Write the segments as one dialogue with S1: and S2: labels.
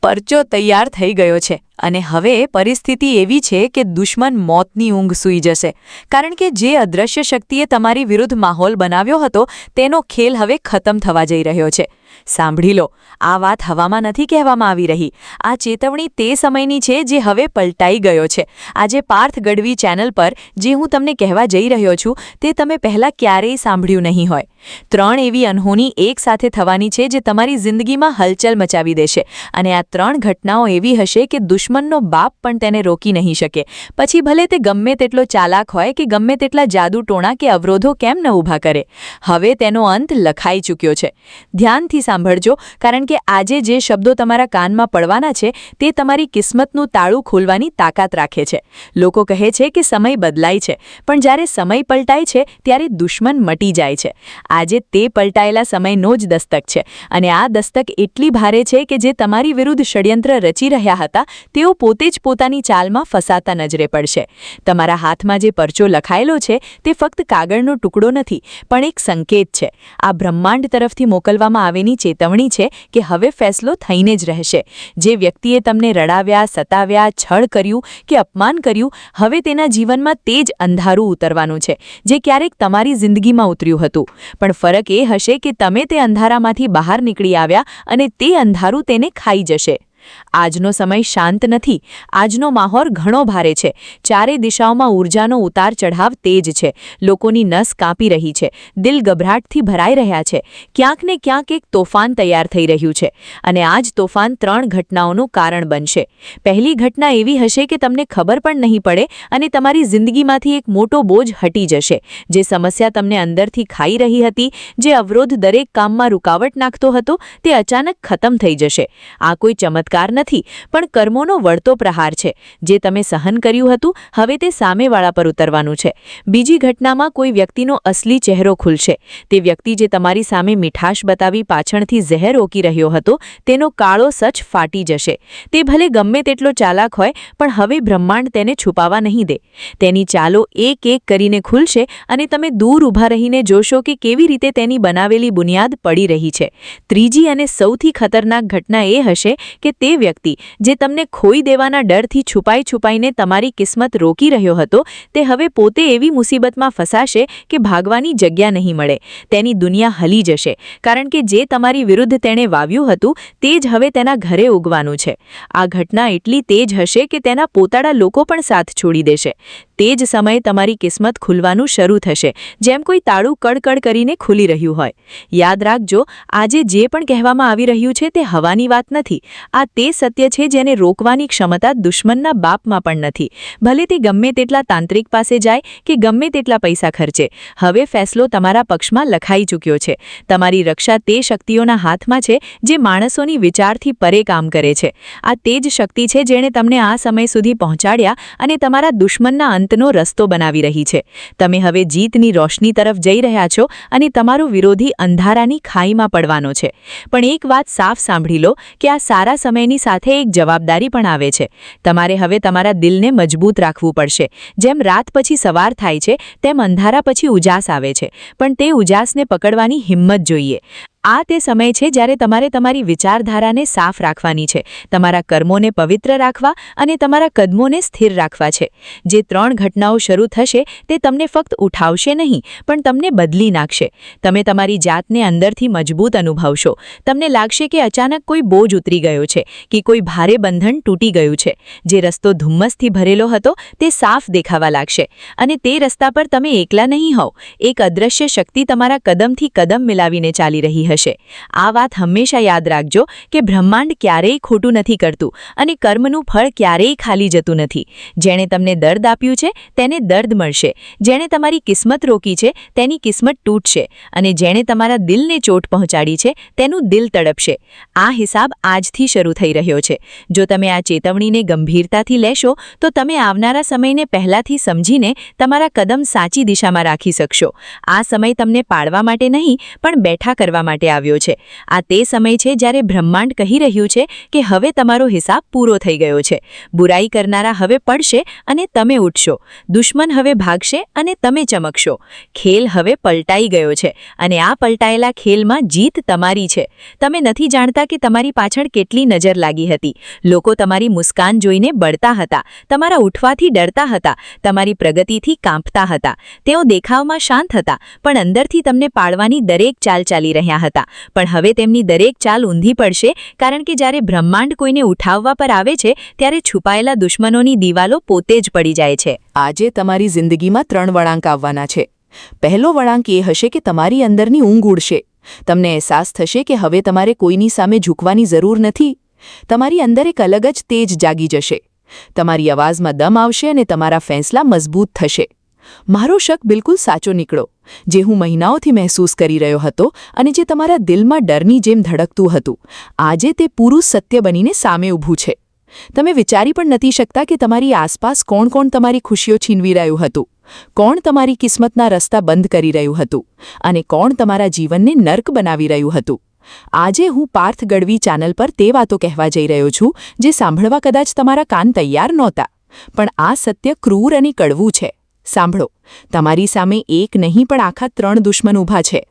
S1: પરચો તૈયાર થઈ ગયો છે અને હવે પરિસ્થિતિ એવી છે કે દુશ્મન મોતની ઊંઘ સૂઈ જશે, કારણ કે જે અદૃશ્ય શક્તિએ તમારી વિરુદ્ધ માહોલ બનાવ્યો હતો તેનો ખેલ હવે ખતમ થવા જઈ રહ્યો છે. સાંભળી લો, આ વાત હવામાં નથી કહેવામાં આવી રહી. આ ચેતવણી તે સમયની છે જે હવે પલટાઈ ગયો છે. આજે પાર્થ ગઢવી ચેનલ પર જે હું તમને કહેવા જઈ રહ્યો છું તે તમે પહેલાં ક્યારેય સાંભળ્યું નહીં હોય. 3 એવી અનહોની એક સાથે થવાની છે જે તમારી જિંદગીમાં હલચલ મચાવી દેશે, અને આ 3 ઘટનાઓ એવી હશે કે દુશ્મનનો બાપ પણ તેને રોકી નહીં શકે, પછી ભલે તે ગમે તેટલો ચાલાક હોય કે ગમે તેટલા જાદુ ટોણા કે અવરોધો કેમ ન ઊભા કરે. હવે તેનો અંત લખાઈ ચૂક્યો છે. ધ્યાનથી સાંભળજો, કારણ કે આજે જે શબ્દો તમારા કાનમાં પડવાના છે તે તમારી કિસ્મતનું તાળું ખોલવાની તાકાત રાખે છે. લોકો કહે છે કે સમય બદલાય છે, પણ જ્યારે સમય પલટાય છે ત્યારે દુશ્મન મટી જાય છે. આજે તે પલટાયેલા સમયનો જ દસ્તક છે, અને આ દસ્તક એટલી ભારે છે કે જે તમારી વિરુદ્ધ ષડયંત્ર રચી રહ્યા હતા તેઓ પોતે જ પોતાની ચાલમાં ફસાતા નજરે પડશે. તમારા હાથમાં જે પરચો લખાયેલો છે તે ફક્ત કાગળનો ટુકડો નથી, પણ એક સંકેત છે. આ બ્રહ્માંડ તરફથી મોકલવામાં આવેલી ચેતવણી છે કે હવે ફેસલો થઈને જ રહેશે. જે વ્યક્તિએ તમને રડાવ્યા, સતાવ્યા, છળ કર્યું કે અપમાન કર્યું, હવે તેના જીવનમાં તે જ અંધારું ઉતરવાનું છે જે ક્યારેક તમારી જિંદગીમાં ઉતર્યું હતું. પણ ફરક એ હશે કે તમે તે અંધારામાંથી બહાર નીકળી આવ્યા અને તે અંધારું તેને ખાઈ જશે. આજનો સમય શાંત નથી. આજનો માહોલ ઘણો ભારે છે. ચારે દિશાઓમાં ઊર્જાનો ઉતાર ચઢાવ તેજ છે. લોકોની નસ કાપી રહી છે, દિલ ગભરાટથી ભરાઈ રહ્યા છે. ક્યાંક ને ક્યાંક એક તોફાન તૈયાર થઈ રહ્યું છે, અને આ જ તોફાન 3 ઘટનાઓનું કારણ બનશે. પહેલી ઘટના એવી હશે કે તમને ખબર પણ નહીં પડે અને તમારી જિંદગીમાંથી એક મોટો બોજ હટી જશે. જે સમસ્યા તમને અંદરથી ખાઈ રહી હતી, જે અવરોધ દરેક કામમાં રૂકાવટ નાખતો હતો, તે અચાનક ખતમ થઈ જશે. આ કોઈ ચમત્કાર નથી, પણ કર્મોનો વળતો પ્રહાર છે. જે તમે સહન કર્યું હતું હવે તે સામેવાળા પર ઉતરવાનું છે. બીજી ઘટનામાં કોઈ વ્યક્તિનો અસલી ચહેરો ખુલશે. તે વ્યક્તિ જે તમારી સામે મીઠાશ બતાવી પાછળથી ઝેર રોકી રહ્યો હતો તેનો કાળો સચ ફાટી જશે. તે ભલે ગમે તેટલો ચાલાક હોય, પણ હવે બ્રહ્માંડ તેને છુપાવા નહીં દે. તેની ચાલો એક એક કરીને ખુલશે અને તમે દૂર ઊભા રહીને જોશો કે કેવી રીતે તેની બનાવેલી બુનિયાદ પડી રહી છે. ત્રીજી અને સૌથી ખતરનાક ઘટના એ હશે કે તે વ્યક્તિ જે તમને ખોઈ દેવાના ડરથી છુપાઈને તમારી કિસ્મત રોકી રહ્યો હતો તે હવે પોતે એવી મુસીબતમાં ફસાશે કે ભાગવાની જગ્યા નહીં મળે. તેની દુનિયા હલી જશે, કારણ કે જે તમારી વિરુદ્ધ તેણે વાવ્યું હતું તે જ હવે તેના ઘરે ઉગવાનું છે. આ ઘટના એટલી તેજ હશે કે તેના પોતાના લોકો પણ સાથ છોડી દેશે. તે જ સમયે તમારી કિસ્મત ખુલવાનું શરૂ થશે, જેમ કોઈ તાળું કડકડ કરીને ખુલી રહ્યું હોય. યાદ રાખજો, આજે જે પણ કહેવામાં આવી રહ્યું છે તે હવાની વાત નથી. આ તે સત્ય છે જેને રોકવાની ક્ષમતા દુશ્મનના બાપમાં પણ નથી. ભલે તે ગમે તેટલા તાંત્રિક પાસે જાય કે ગમે તેટલા પૈસા ખર્ચે, હવે ફેસલો તમારા પક્ષમાં લખાઈ ચૂક્યો છે. તમારી રક્ષા તે શક્તિઓના હાથમાં છે જે માણસોની વિચારથી પરે કામ કરે છે. આ તે જ શક્તિ છે જેણે તમને આ સમય સુધી પહોંચાડ્યા અને તમારા દુશ્મનના અંતનો રસ્તો બનાવી રહી છે. તમે હવે જીતની રોશની તરફ જઈ રહ્યા છો અને તમારો વિરોધી અંધારાની ખાઈમાં પડવાનો છે. પણ એક વાત સાફ સાંભળી લો કે આ સારા સમયની સાથે એક જવાબદારી પણ આવે છે. તમારે હવે તમારા દિલને મજબૂત રાખવું પડશે. જેમ રાત પછી સવાર થાય છે તેમ અંધારા પછી ઉજાસ આવે છે, પણ તે ઉજાસને પકડવાની હિંમત જોઈએ. આ તે સમય છે જ્યારે તમારે તમારી વિચારધારાને સાફ રાખવાની છે, તમારા કર્મોને પવિત્ર રાખવા અને તમારા કદમોને સ્થિર રાખવા છે. જે 3 ઘટનાઓ શરૂ થશે તે તમને ફક્ત ઉઠાવશે નહીં, પણ તમને બદલી નાખશે. તમે તમારી જાતને અંદરથી મજબૂત અનુભવશો. તમને લાગશે કે અચાનક કોઈ બોજ ઉતરી ગયો છે કે કોઈ ભારે બંધન તૂટી ગયું છે. જે રસ્તો ધુમ્મસથી ભરેલો હતો તે સાફ દેખાવા લાગશે, અને તે રસ્તા પર તમે એકલા નહીં હોવ. એક અદૃશ્ય શક્તિ તમારા કદમથી કદમ મિલાવીને ચાલી રહી હશે. આ વાત હંમેશા યાદ રાખજો કે બ્રહ્માંડ ક્યારેય ખોટું નથી કરતું અને કર્મનું ફળ ક્યારેય ખાલી જતું નથી. જેણે તમને દર્દ આપ્યું છે તેને દર્દ મળશે. જેણે તમારી કિસ્મત રોકી છે તેની કિસ્મત તૂટશે, અને જેણે તમારા દિલને ચોટ પહોંચાડી છે તેનું દિલ તડપશે. આ હિસાબ આજથી શરૂ થઈ રહ્યો છે. જો તમે આ ચેતવણીને ગંભીરતાથી લેશો તો તમે આવનારા સમયને પહેલાથી સમજીને તમારા કદમ સાચી દિશામાં રાખી શકશો. આ સમય તમને પાડવા માટે નહીં, પણ બેઠા કરવા માટે માટે આવ્યો છે. આ તે સમય છે જ્યારે બ્રહ્માંડ કહી રહ્યું છે કે હવે તમારો હિસાબ પૂરો થઈ ગયો છે. બુરાઈ કરનારા હવે પડશે અને તમે ઉઠશો. દુશ્મન હવે ભાગશે અને તમે ચમકશો. ખેલ હવે પલટાઈ ગયો છે અને આ પલટાયેલા ખેલમાં જીત તમારી છે. તમે નથી જાણતા કે તમારી પાછળ કેટલી નજર લાગી હતી. લોકો તમારી મુસ્કાન જોઈને બળતા હતા, તમારા ઉઠવાથી ડરતા હતા, તમારી પ્રગતિથી કાંપતા હતા. તેઓ દેખાવમાં શાંત હતા, પણ અંદરથી તમને પાડવાની દરેક ચાલ ચાલી રહ્યા હતા. પણ હવે તેમની દરેક ચાલ ઊંધી પડશે, કારણ કે જ્યારે બ્રહ્માંડ કોઈને ઉઠાવવા પર આવે છે ત્યારે છુપાયેલા દુશ્મનોની દિવાલો પોતે જ પડી જાય છે.
S2: આજે તમારી જિંદગીમાં 3 વળાંક આવવાના છે. પહેલો વળાંક એ હશે કે તમારી અંદરની ઊંઘ ઉડશે. તમને અહેસાસ થશે કે હવે તમારે કોઈની સામે ઝૂકવાની જરૂર નથી. તમારી અંદર એક અલગ જ તેજ જાગી જશે. તમારી અવાજમાં દમ આવશે અને તમારા ફેંસલા મજબૂત થશે. મારો શક બિલકુલ સાચો નીકળ્યો. જે હું મહિનાઓથી મહેસૂસ કરી રહ્યો હતો અને જે તમારા દિલમાં ડરની જેમ ધડકતું હતું, આજે તે પૂરું સત્ય બનીને સામે ઊભું છે. તમે વિચારી પણ નથી શકતા કે તમારી આસપાસ કોણ કોણ તમારી ખુશીઓ છીનવી રહ્યું હતું, કોણ તમારી કિસ્મતના રસ્તા બંધ કરી રહ્યું હતું અને કોણ તમારા જીવનને નર્ક બનાવી રહ્યું હતું. આજે હું પાર્થ ગઢવી ચેનલ પર તે વાતો કહેવા જઈ રહ્યો છું જે સાંભળવા કદાચ તમારા કાન તૈયાર નહોતા, પણ આ સત્ય ક્રૂર અને કડવું છે. સાંભળો, તમારી સામે એક નહીં પણ આખા 3 દુશ્મન ઊભા છે.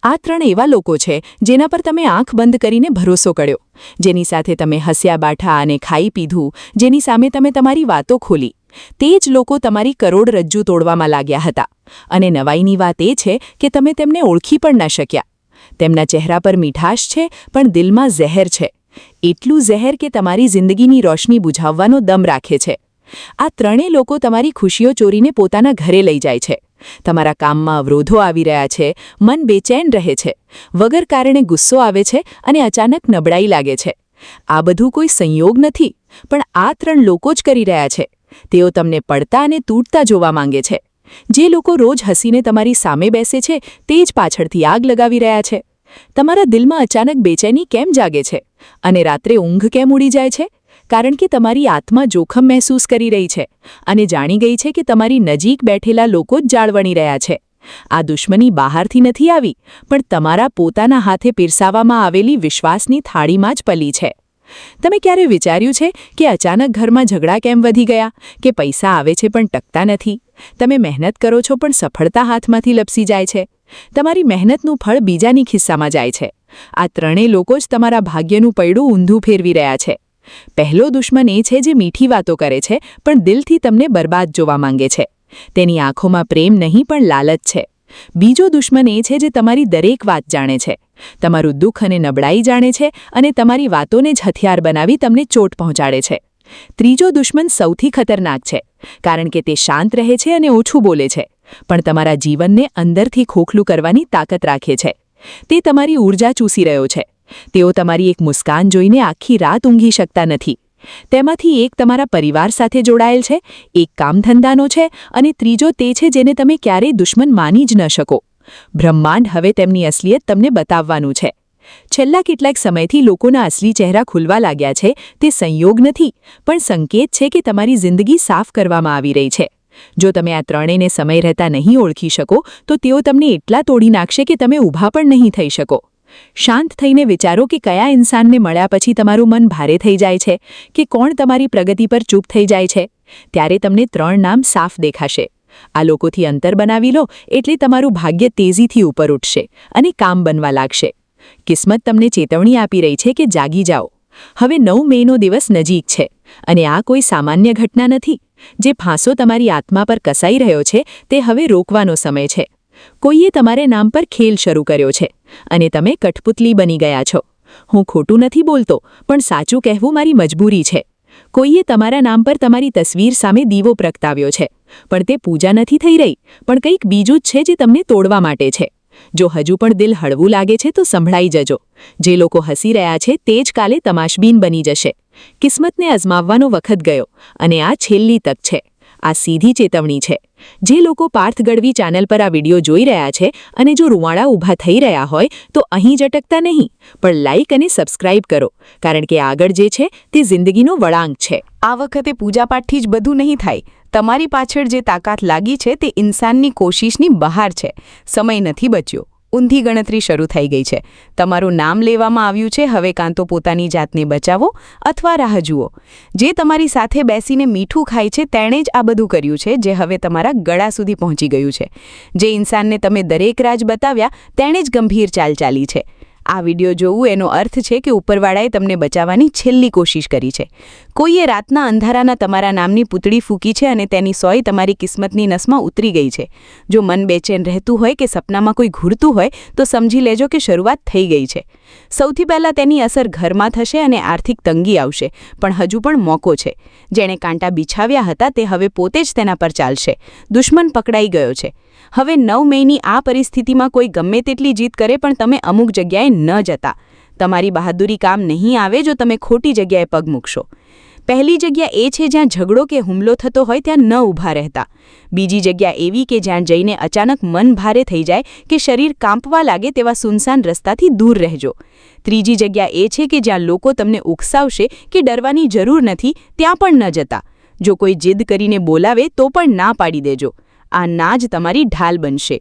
S2: આ 3 એવા લોકો છે જેના પર તમે આંખ બંધ કરીને ભરોસો કર્યો, જેની સાથે તમે હસ્યા બાઠા અને ખાઈ પીધું, જેની સામે તમે તમારી વાતો ખોલી. તે જ લોકો તમારી કરોડરજ્જુ તોડવામાં લાગ્યા હતા. અને નવાઈની વાત એ છે કે તમે તેમને ઓળખી પણ ન શક્યા. તેમના ચહેરા પર મીઠાશ છે, પણ દિલમાં ઝેર છે. એટલું ઝેર કે તમારી જિંદગીની રોશની બુઝાવવાનો દમ રાખે છે. આ 3 લોકો તમારી ખુશીઓ ચોરીને પોતાના ઘરે લઈ જાય છે. તમારા કામમાં અવરોધો આવી રહ્યા છે, મન બેચેન રહે છે, વગર કારણે ગુસ્સો આવે છે અને અચાનક નબળાઈ લાગે છે. આ બધું કોઈ સંયોગ નથી, પણ આ 3 લોકો જ કરી રહ્યા છે. તેઓ તમને પડતા અને તૂટતા જોવા માંગે છે. જે લોકો રોજ હસીને તમારી સામે બેસે છે તે જ પાછળથી આગ લગાવી રહ્યા છે. તમારા દિલમાં અચાનક બેચેની કેમ જાગે છે અને રાત્રે ઊંઘ કેમ ઉડી જાય છે? કારણ કે તમારી આત્મા જોખમ મહેસૂસ કરી રહી છે અને જાણી ગઈ છે કે તમારી નજીક બેઠેલા લોકો જ જાળ વણી રહ્યા છે. આ દુશ્મની બહારથી નથી આવી, પણ તમારા પોતાના હાથે પીરસાવવામાં આવેલી વિશ્વાસની થાળીમાં જ પલી છે. તમે ક્યારે વિચાર્યું છે કે અચાનક ઘરમાં ઝઘડા કેમ વધી ગયા, કે પૈસા આવે છે પણ ટકતા નથી? તમે મહેનત કરો છો પણ સફળતા હાથમાંથી લપસી જાય છે. તમારી મહેનતનું ફળ બીજાની ખિસ્સામાં જાય છે. આ 3 લોકો જ તમારા ભાગ્યનું પૈડું ઊંધું ફેરવી રહ્યા છે. પહેલો દુશ્મન એ છે જે મીઠી વાતો કરે છે પણ દિલથી તમને બરબાદ જોવા માંગે છે. તેની આંખોમાં પ્રેમ નહીં પણ લાલચ છે. બીજો દુશ્મન એ છે જે તમારી દરેક વાત જાણે છે, તમારું દુઃખ અને નબળાઈ જાણે છે અને તમારી વાતોને જ હથિયાર બનાવી તમને ચોટ પહોંચાડે છે. ત્રીજો દુશ્મન સૌથી ખતરનાક છે, કારણ કે તે શાંત રહે છે અને ઓછું બોલે છે, પણ તમારા જીવનને અંદરથી ખોખલું કરવાની તાકાત રાખે છે. તે તમારી ઊર્જા ચૂસી રહ્યો છે. તેઓ તમારી એક મુસ્કાન જોઈને આખી રાત ઊંઘી શકતા નથી. તેમાંથી એક તમારા પરિવાર સાથે જોડાયેલ છે, એક કામધંધાનો છે અને ત્રીજો તે છે જેને તમે ક્યારેય દુશ્મન માની જ ન શકો. બ્રહ્માંડ હવે તેમની અસલિયત તમને બતાવવાનું છે. છેલ્લા કેટલાક સમયથી લોકોના અસલી ચહેરા ખુલવા લાગ્યા છે. તે સંયોગ નથી, પણ સંકેત છે કે તમારી જિંદગી સાફ કરવામાં આવી રહી છે. જો તમે આ 3ને સમય રહેતા નહીં ઓળખી શકો તો તેઓ તમને એટલા તોડી નાખશે કે તમે ઊભા પણ નહીં થઈ શકો. શાંત થઈને વિચારો કે કયા ઇન્સાનને મળ્યા પછી તમારું મન ભારે થઈ જાય છે, કે કોણ તમારી પ્રગતિ પર ચૂપ થઈ જાય છે. ત્યારે તમને 3 નામ સાફ દેખાશે. આ લોકોથી અંતર બનાવી લો એટલે તમારું ભાગ્ય તેજીથી ઉપર ઉઠશે અને કામ બનવા લાગશે. કિસ્મત તમને ચેતવણી આપી રહી છે કે જાગી જાઓ. હવે 9 મેનો દિવસ નજીક છે અને આ કોઈ સામાન્ય ઘટના નથી. જે ફાંસો તમારી આત્મા પર કસાઈ રહ્યો છે તે હવે રોકવાનો સમય છે. કોઈએ તમારે નામ પર ખેલ શરૂ કર્યો છે અને તમે કઠપુતલી બની ગયા છો. હું ખોટું નથી બોલતો, પણ સાચું કહેવું મારી મજબૂરી છે. કોઈએ તમારા નામ પર તમારી તસવીર સામે દીવો પ્રગટાવ્યો છે, પણ તે પૂજા નથી થઈ રહી, પણ કંઈક બીજું જ છે જે તમને તોડવા માટે છે. જો હજુ પણ દિલ હળવું લાગે છે તો સંભળાઈ જજો. જે લોકો હસી રહ્યા છે તે જ કાલે તમાશબીન બની જશે. કિસ્મતને અજમાવવાનો વખત ગયો અને આ છેલ્લી તક છે. આ સીધી ચેતવણી છે. જે લોકો પાર્થ ગઢવી ચેનલ પર આ વિડિયો જોઈ રહ્યા છે અને જો રૂવાડા ઊભા થઈ રહ્યા હોય તો અહીં જ અટકતા નહીં, પણ લાઇક અને સબસ્ક્રાઇબ કરો, કારણ કે આગળ જે છે તે જિંદગીનો વળાંક છે. આ વખતે પૂજાપાઠથી જ બધું નહીં થાય. તમારી પાછળ જે તાકાત લાગી છે તે ઇન્સાનની કોશિશની બહાર છે. સમય નથી બચ્યો.
S3: ઊંધી ગણતરી શરૂ થઈ ગઈ છે. તમારું નામ લેવામાં આવ્યું છે. હવે કાં તો પોતાની જાતને બચાવો અથવા રાહ જુઓ. જે તમારી સાથે બેસીને મીઠું ખાય છે તેણે જ આ બધું કર્યું છે, જે હવે તમારા ગળા સુધી પહોંચી ગયું છે. જે ઇન્સાનને તમે દરેક રાજ બતાવ્યા તેણે જ ગંભીર ચાલ ચાલી છે. આ વિડિયો જોવું એનો અર્થ છે કે ઉપરવાળાએ તમને બચાવવાની છેલ્લી કોશિશ કરી છે. કોઈએ રાતના અંધારાના તમારા નામની પૂતળી ફૂંકી છે અને તેની સોય તમારી કિસ્મતની નસમાં ઉતરી ગઈ છે. જો મન બેચેન રહેતું હોય કે સપનામાં કોઈ ઘૂરતું હોય તો સમજી લેજો કે શરૂઆત થઈ ગઈ છે. સૌથી પહેલાં તેની અસર ઘરમાં થશે અને આર્થિક તંગી આવશે, પણ હજુ પણ મોકો છે. જેણે કાંટા બિછાવ્યા હતા તે હવે પોતે જ તેના પર ચાલશે. દુશ્મન પકડાઈ ગયો છે. હવે 9 મેની આ પરિસ્થિતિમાં કોઈ ગમે તેટલી જીત કરે પણ તમે અમુક જગ્યાએ ન જતા. તમારી બહાદુરી કામ નહીં આવે જો તમે ખોટી જગ્યાએ પગ મૂકશો. પહેલી જગ્યા એ છે જ્યાં ઝઘડો કે હુમલો થતો હોય ત્યાં ન ઊભા રહેતા. બીજી જગ્યા એવી કે જ્યાં જઈને અચાનક મન ભારે થઈ જાય કે શરીર કાંપવા લાગે તેવા સુનસાન રસ્તાથી દૂર રહેજો. ત્રીજી જગ્યા એ છે કે જ્યાં લોકો તમને ઉકસાવશે કે ડરવાની જરૂર નથી ત્યાં પણ ન જતા. જો કોઈ જીદ કરીને બોલાવે તો પણ ના પાડી દેજો. આ ના જ તમારી ઢાલ બનશે.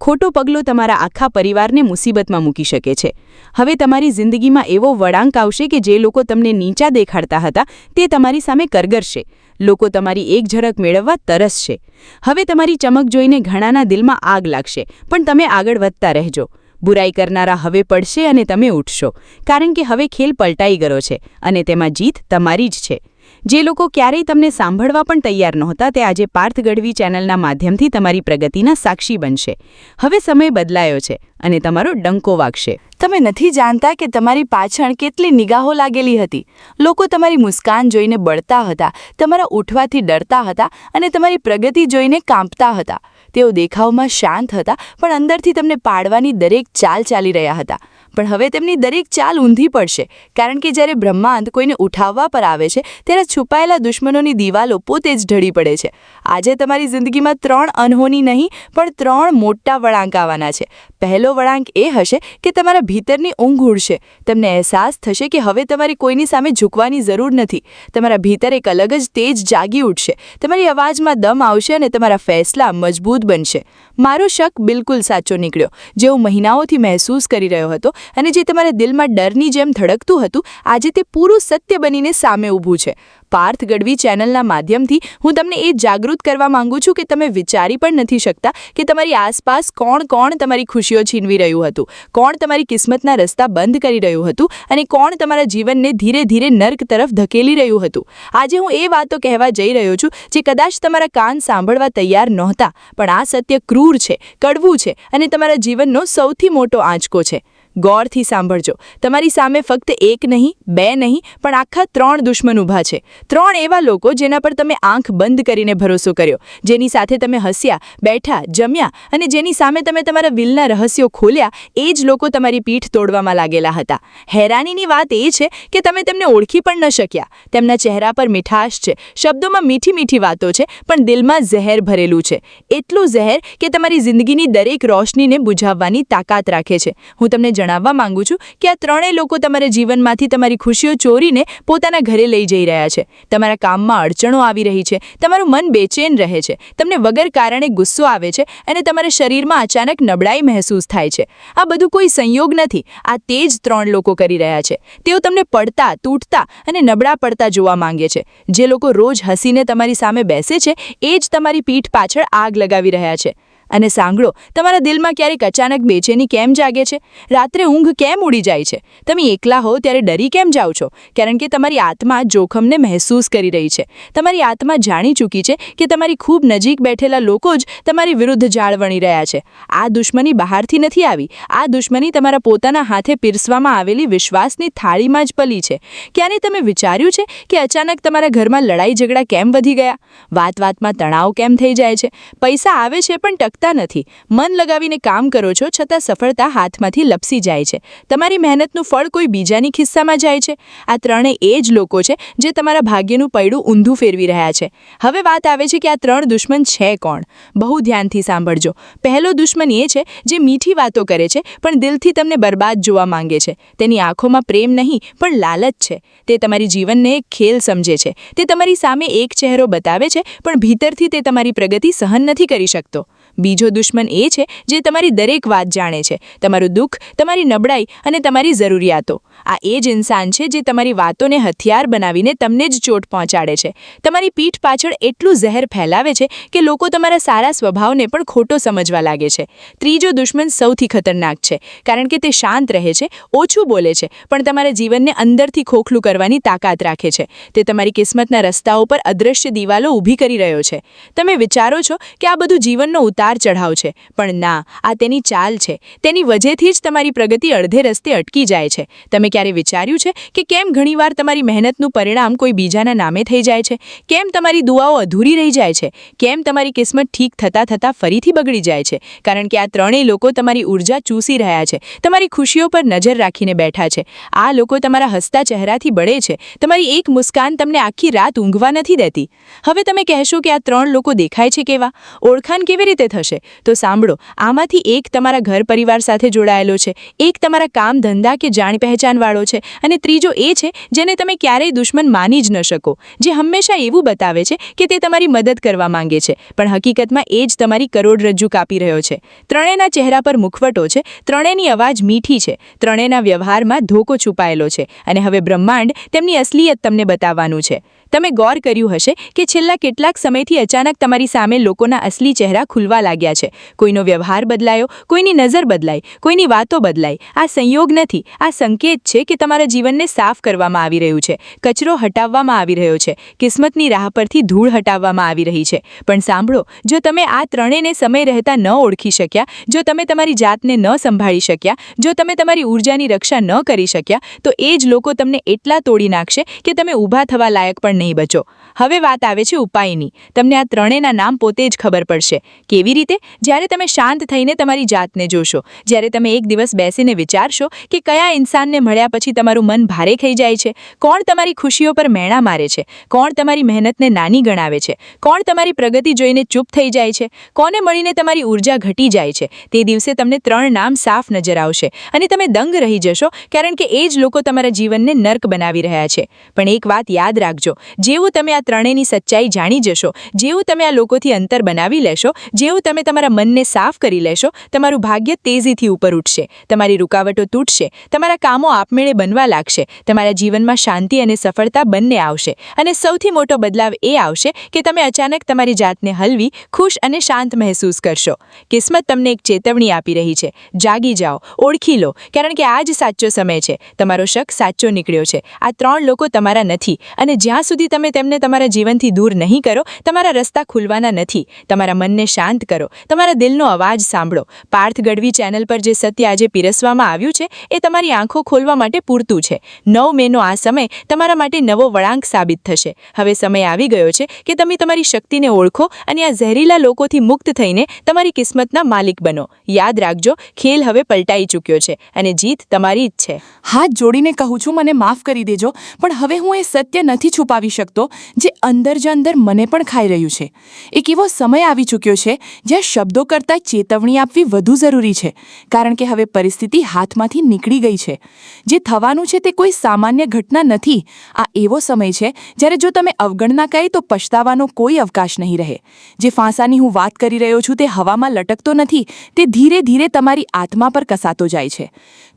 S3: ખોટો પગલો તમારા આખા પરિવારને મુસીબતમાં મૂકી શકે છે. હવે તમારી જિંદગીમાં એવો વળાંક આવશે કે જે લોકો તમને નીચા દેખાડતા હતા તે તમારી સામે કરગરશે. લોકો તમારી એક ઝલક મેળવવા તરસશે. હવે તમારી ચમક જોઈને ઘણાના દિલમાં આગ લાગશે, પણ તમે આગળ વધતા રહેજો. બુરાઈ કરનારા હવે પડશે અને તમે ઉઠશો, કારણ કે હવે ખેલ પલટાઈ ગયો છે અને તેમાં જીત તમારી જ છે. જે લોકો ક્યારેય તમને સાંભળવા પણ તૈયાર નહોતા તે આજે પાર્થ ગઢવી ચેનલના માધ્યમથી તમારી પ્રગતિના સાક્ષી બનશે. હવે સમય બદલાયો છે અને તમારો ડંકો વાગશે.
S2: તમે નથી જાણતા કે તમારી પાછળ કેટલી નિગાહો લાગેલી હતી. લોકો તમારી મુસ્કાન જોઈને બળતા હતા, તમારા ઉઠવાથી ડરતા હતા અને તમારી પ્રગતિ જોઈને કાંપતા હતા. તેઓ દેખાવમાં શાંત હતા પણ અંદરથી તમને પાડવાની દરેક ચાલ ચાલી રહ્યા હતા. પણ હવે તેમની દરેક ચાલ ઊંધી પડશે, કારણ કે જ્યારે બ્રહ્માંડ કોઈને ઉઠાવવા પર આવે છે ત્યારે છુપાયેલા દુશ્મનોની દિવાલો પોતે જ ઢળી પડે છે. આજે તમારી જિંદગીમાં 3 અનહોની નહીં પણ 3 મોટા વળાંક આવવાના છે. પહેલો વળાંક એ હશે કે તમારા ભીતરની ઊંઘ ઉડશે. તમને અહેસાસ થશે કે હવે તમારે કોઈની સામે ઝૂકવાની જરૂર નથી. તમારા ભીતર એક અલગ જ તેજ જાગી ઉઠશે. તમારી અવાજમાં દમ આવશે અને તમારા ફેસલા મજબૂત બનશે. મારો શક બિલકુલ સાચો નીકળ્યો. જે હું મહિનાઓથી મહેસૂસ કરી રહ્યો હતો અને જે તમારા દિલમાં ડરની જેમ ધડકતું હતું, આજે તે પૂરું સત્ય બનીને સામે ઊભું છે. પાર્થ ગઢવી ચેનલના માધ્યમથી હું તમને એ જાગૃત કરવા માંગુ છું કે તમે વિચારી પણ નથી શકતા કે તમારી આસપાસ કોણ તમારી ખુશીઓ છીનવી રહ્યું હતું, કોણ તમારી કિસ્મતના રસ્તા બંધ કરી રહ્યું હતું અને કોણ તમારા જીવનને ધીરે ધીરે નર્ક તરફ ધકેલી રહ્યું હતું. આજે હું એ વાતો કહેવા જઈ રહ્યો છું જે કદાચ તમારા કાન સાંભળવા તૈયાર નહોતા, પણ આ સત્ય ક્રૂર છે, કડવું છે અને તમારા જીવનનો સૌથી મોટો આંચકો છે. ગૌરથી સાંભળજો. તમારી સામે ફક્ત 1 નહીં, 2 નહીં, પણ આખા 3 દુશ્મન ઊભા છે. 3 એવા લોકો જેના પર તમે આંખ બંધ કરીને ભરોસો કર્યો, જેની સાથે તમે હસ્યા, બેઠા, જમ્યા અને જેની સામે તમે તમારા દિલના રહસ્યો ખોલ્યા. એ જ લોકો તમારી પીઠ તોડવામાં લાગેલા હતા. હેરાનીની વાત એ છે કે તમે તેમને ઓળખી પણ ન શક્યા. તેમના ચહેરા પર મીઠાશ છે, શબ્દોમાં મીઠી મીઠી વાતો છે, પણ દિલમાં ઝેર ભરેલું છે. એટલું ઝેર કે તમારી જિંદગીની દરેક રોશનીને બુઝાવવાની તાકાત રાખે છે. હું તમને જણાવવા માંગુ છું કે આ 3 લોકો તમારા જીવનમાંથી તમારી ખુશીઓ ચોરીને પોતાના ઘરે લઈ જઈ રહ્યા છે. તમારા કામમાં અડચણો આવી રહી છે, તમારું મન બેચેન રહે છે, તમને વગર કારણે ગુસ્સો આવે છે અને તમારા શરીરમાં અચાનક નબળાઈ મહેસૂસ થાય છે. આ બધું કોઈ સંયોગ નથી. આ તે જ 3 લોકો કરી રહ્યા છે. તેઓ તમને પડતા, તૂટતા અને નબળા પડતા જોવા માંગે છે. જે લોકો રોજ હસીને તમારી સામે બેસે છે એ જ તમારી પીઠ પાછળ આગ લગાવી રહ્યા છે. અને સાંભળો, તમારા દિલમાં ક્યારેક અચાનક બેચેની કેમ જાગે છે? રાત્રે ઊંઘ કેમ ઉડી જાય છે? તમે એકલા હો ત્યારે ડરી કેમ જાઓ છો? કારણ કે તમારી આત્મા જોખમને મહેસૂસ કરી રહી છે. તમારી આત્મા જાણી ચૂકી છે કે તમારી ખૂબ નજીક બેઠેલા લોકો જ તમારી વિરુદ્ધ ઝાડ વણી રહ્યા છે. આ દુશ્મની બહારથી નથી આવી. આ દુશ્મની તમારા પોતાના હાથે પીરસવામાં આવેલી વિશ્વાસની થાળીમાં જ પલી છે. ક્યારે તમે વિચાર્યું છે કે અચાનક તમારા ઘરમાં લડાઈ ઝઘડા કેમ વધી ગયા? વાતમાં તણાવ કેમ થઈ જાય છે? પૈસા આવે છે પણ નથી. મન લગાવીને કામ કરો છો છતાં સફળતા હાથમાંથી લપસી જાય છે. તમારી મહેનતનું ફળ કોઈ બીજાની ખિસ્સામાં જાય છે. આ 3 એ જ લોકો છે જે તમારા ભાગ્યનું પૈડું ઊંધું ફેરવી રહ્યા છે. હવે વાત આવે છે કે આ 3 દુશ્મન છે કોણ? બહુ ધ્યાનથી સાંભળજો. પહેલો દુશ્મન એ છે જે મીઠી વાતો કરે છે પણ દિલથી તમને બરબાદ જોવા માંગે છે. તેની આંખોમાં પ્રેમ નહીં પણ લાલચ છે. તે તમારી જીવનને એક ખેલ સમજે છે. તે તમારી સામે એક ચહેરો બતાવે છે પણ ભીતરથી તે તમારી પ્રગતિ સહન નથી કરી શકતો.
S4: બીજો દુશ્મન એ છે જે તમારી દરેક વાત જાણે છે, તમારું દુઃખ, તમારી નબળાઈ અને તમારી જરૂરિયાતો. આ એ જ ઇન્સાન છે જે તમારી વાતોને હથિયાર બનાવીને તમને જ ચોટ પહોંચાડે છે, તમારી પીઠ પાછળ એટલું ઝેર ફેલાવે છે કે લોકો તમારા સારા સ્વભાવને પણ ખોટો સમજવા લાગે છે. ત્રીજો દુશ્મન સૌથી ખતરનાક છે, કારણ કે તે શાંત રહે છે, ઓછું બોલે છે, પણ તમારા જીવનને અંદરથી ખોખલું કરવાની તાકાત રાખે છે. તે તમારી કિસ્મતના રસ્તાઓ પર અદૃશ્ય દિવાલો ઊભી કરી રહ્યો છે. તમે વિચારો છો કે આ બધું જીવનનો ઉતાર ચઢાવ છે, પણ ના, આ તેની ચાલ છે. તેની વજહથી જ તમારી પ્રગતિ અડધે રસ્તે અટકી જાય છે. તમે ક્યારે વિચાર્યું છે કે કેમ ઘણીવાર તમારી મહેનતનું પરિણામ કોઈ બીજાના નામે થઈ જાય છે? કેમ તમારી દુઆઓ અધૂરી રહી જાય છે? કેમ તમારી કિસ્મત ઠીક થતાં ફરીથી બગડી જાય છે? કારણ કે આ ત્રણેય લોકો તમારી ઊર્જા ચૂસી રહ્યા છે, તમારી ખુશીઓ પર નજર રાખીને બેઠા છે. આ લોકો તમારા હસતા ચહેરાથી બળે છે, તમારી એક મુસ્કાન તમને આખી રાત ઊંઘવા નથી દેતી. હવે તમે કહેશો કે આ ત્રણ લોકો દેખાય છે કેવા? ઓળખાણ કેવી રીતે થશે? તો સાંભળો, આમાંથી એક તમારા ઘર પરિવાર સાથે જોડાયેલો છે, એક તમારા કામ ધંધા કે જાણ પહેચાનવાળો છે, અને ત્રીજો એ છે જેને તમે ક્યારેય દુશ્મન માની જ ન શકો, જે હંમેશા એવું બતાવે છે કે તે તમારી મદદ કરવા માંગે છે, પણ હકીકતમાં એ જ તમારી કરોડરજ્જુ કાપી રહ્યો છે. ત્રણેયના ચહેરા પર મુખવટો છે, ત્રણેયની અવાજ મીઠી છે, ત્રણેયના વ્યવહારમાં ધોકો છુપાયેલો છે, અને હવે બ્રહ્માંડ તેમની અસલિયત તમને બતાવવાનું છે. તમે ગૌર કર્યું હશે કે છેલ્લા કેટલાક સમયથી અચાનક તમારી સામે લોકોના અસલી ચહેરા ખુલવા લાગ્યા છે. કોઈનો વ્યવહાર બદલાયો, કોઈની નજર બદલાઈ, કોઈની વાતો બદલાઈ. આ સંયોગ નથી, આ સંકેત છે કે તમારા જીવનને સાફ કરવામાં આવી રહ્યું છે, કચરો હટાવવામાં આવી રહ્યો છે, કિસ્મતની રાહ પરથી ધૂળ હટાવવામાં આવી રહી છે. પણ સાંભળો, જો તમે આ ત્રણેયને સમય રહેતા ન ઓળખી શક્યા, જો તમે તમારી જાતને ન સંભાળી શક્યા, જો તમે તમારી ઊર્જાની રક્ષા ન કરી શક્યા, તો એ જ લોકો તમને એટલા તોડી નાખશે કે તમે ઊભા થવા લાયક પણ નહીં બચો. હવે વાત આવે છે ઉપાયની. તમને આ ત્રણેયના નામ પોતે જ ખબર પડશે. કેવી રીતે? જ્યારે તમે શાંત થઈને તમારી જાતને જોશો, જ્યારે તમે એક દિવસ બેસીને વિચારશો કે કયા ઇન્સાનને મળ્યા પછી તમારું મન ભારે થઈ જાય છે, કોણ તમારી ખુશીઓ પર મેણા મારે છે, કોણ તમારી મહેનતને નાની ગણાવે છે, કોણ તમારી પ્રગતિ જોઈને ચૂપ થઈ જાય છે, કોને મળીને તમારી ઊર્જા ઘટી જાય છે, તે દિવસે તમને ત્રણ નામ સાફ નજર આવશે અને તમે દંગ રહી જશો, કારણ કે એ જ લોકો તમારા જીવનને નર્ક બનાવી રહ્યા છે. પણ એક વાત યાદ રાખજો, જેવું તમે આ ત્રણેયની સચ્ચાઈ જાણી જશો, જેવું તમે આ લોકોથી અંતર બનાવી લેશો, જેવું તમે તમારા મનને સાફ કરી લેશો, તમારું ભાગ્ય તેજીથી ઉપર ઉઠશે, તમારી રૂકાવટો તૂટશે, તમારા કામો આપમેળે બનવા લાગશે, તમારા જીવનમાં શાંતિ અને સફળતા બંને આવશે, અને સૌથી મોટો બદલાવ એ આવશે કે તમે અચાનક તમારી જાતને હલવી, ખુશ અને શાંત મહેસૂસ કરશો. કિસ્મત તમને એક ચેતવણી આપી રહી છે. જાગી જાઓ, ઓળખી લો, કારણ કે આ જ સાચો સમય છે. તમારો શક સાચો નીકળ્યો છે. આ ત્રણ લોકો તમારા નથી, અને જ્યાં સુધી તમે તેમને તમારા જીવનથી દૂર નહીં કરો, તમારા રસ્તા ખુલવાના નથી. તમારા મનને શાંત કરો, તમારા દિલનો અવાજ સાંભળો. પાર્થ ગઢવી ચેનલ પર જે સત્ય આજે પીરસવામાં આવ્યું છે એ તમારી આંખો ખોલવા માટે પૂરતું છે. 9 મેનો આ સમય તમારા માટે નવો વળાંક સાબિત થશે. હવે સમય આવી ગયો છે કે તમે તમારી શક્તિને ઓળખો અને આ ઝેરીલા લોકોથી મુક્ત થઈને તમારી કિસ્મતના માલિક બનો. યાદ રાખજો, ખેલ હવે પલટાઈ ચૂક્યો છે અને જીત તમારી જ છે.
S2: હાથ જોડીને કહું છું, મને માફ કરી દેજો, પણ હવે હું એ સત્ય નથી છુપાવી શકતો જે અંદર જ અંદર મને પણ ખાઈ રહ્યું છે. એક એવો સમય આવી ચૂક્યો છે જ્યાં શબ્દો કરતાં ચેતવણી આપવી વધુ જરૂરી છે, કારણ કે હવે પરિસ્થિતિ હાથમાંથી નીકળી ગઈ છે. જે થવાનું છે તે કોઈ સામાન્ય ઘટના નથી. આ એવો સમય છે જ્યારે જો તમે અવગણના કરી તો પછતાવાનો કોઈ અવકાશ નહીં રહે. જે ફાંસાની હું વાત કરી રહ્યો છું તે હવામાં લટકતો નથી, તે ધીરે ધીરે તમારી આત્મા પર કસાતો જાય છે.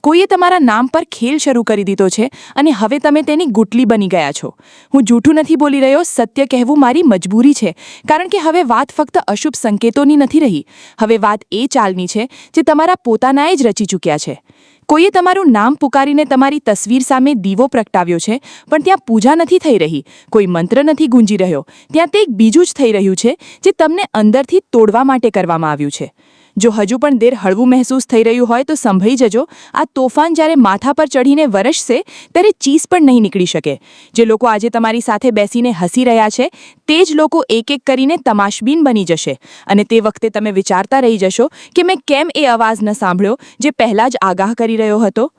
S2: કોઈએ તમારા નામ પર ખેલ શરૂ કરી દીધો છે અને હવે તમે તેની ગુટલી બની ગયા છો. હું જૂઠું નથી બોલી રહ્યો, સત્ય કહેવું મારી મજબૂરી છે, કારણ કે હવે વાત ફક્ત અશુભ સંકેતોની નથી રહી. હવે વાત એ ચાલની છે જે તમારા પોતાનાએ જ રચી ચૂક્યા છે. કોઈએ તમારું નામ પુકારીને તમારી તસવીર સામે દીવો પ્રગટાવ્યો છે, પણ ત્યાં પૂજા નથી થઈ રહી, કોઈ મંત્ર નથી ગુંજી રહ્યો, ત્યાં તે એક બીજું જ થઈ રહ્યું છે જે તમને અંદરથી તોડવા માટે કરવામાં આવ્યું છે. જો હજુ પણ દેર હળવું મહેસૂસ થઈ રહ્યું હોય તો સંભળી જજો, આ તોફાન જ્યારે માથા પર ચઢીને વરસશે ત્યારે ચીસ પણ નહીં નીકળી શકે. જે લોકો આજે તમારી સાથે બેસીને હસી રહ્યા છે તે જ લોકો એક એક કરીને તમાશબીન બની જશે, અને તે વખતે તમે વિચારતા રહી જશો કે મેં કેમ એ અવાજ ન સાંભળ્યો જે પહેલાં જ આગાહ કરી રહ્યો હતો.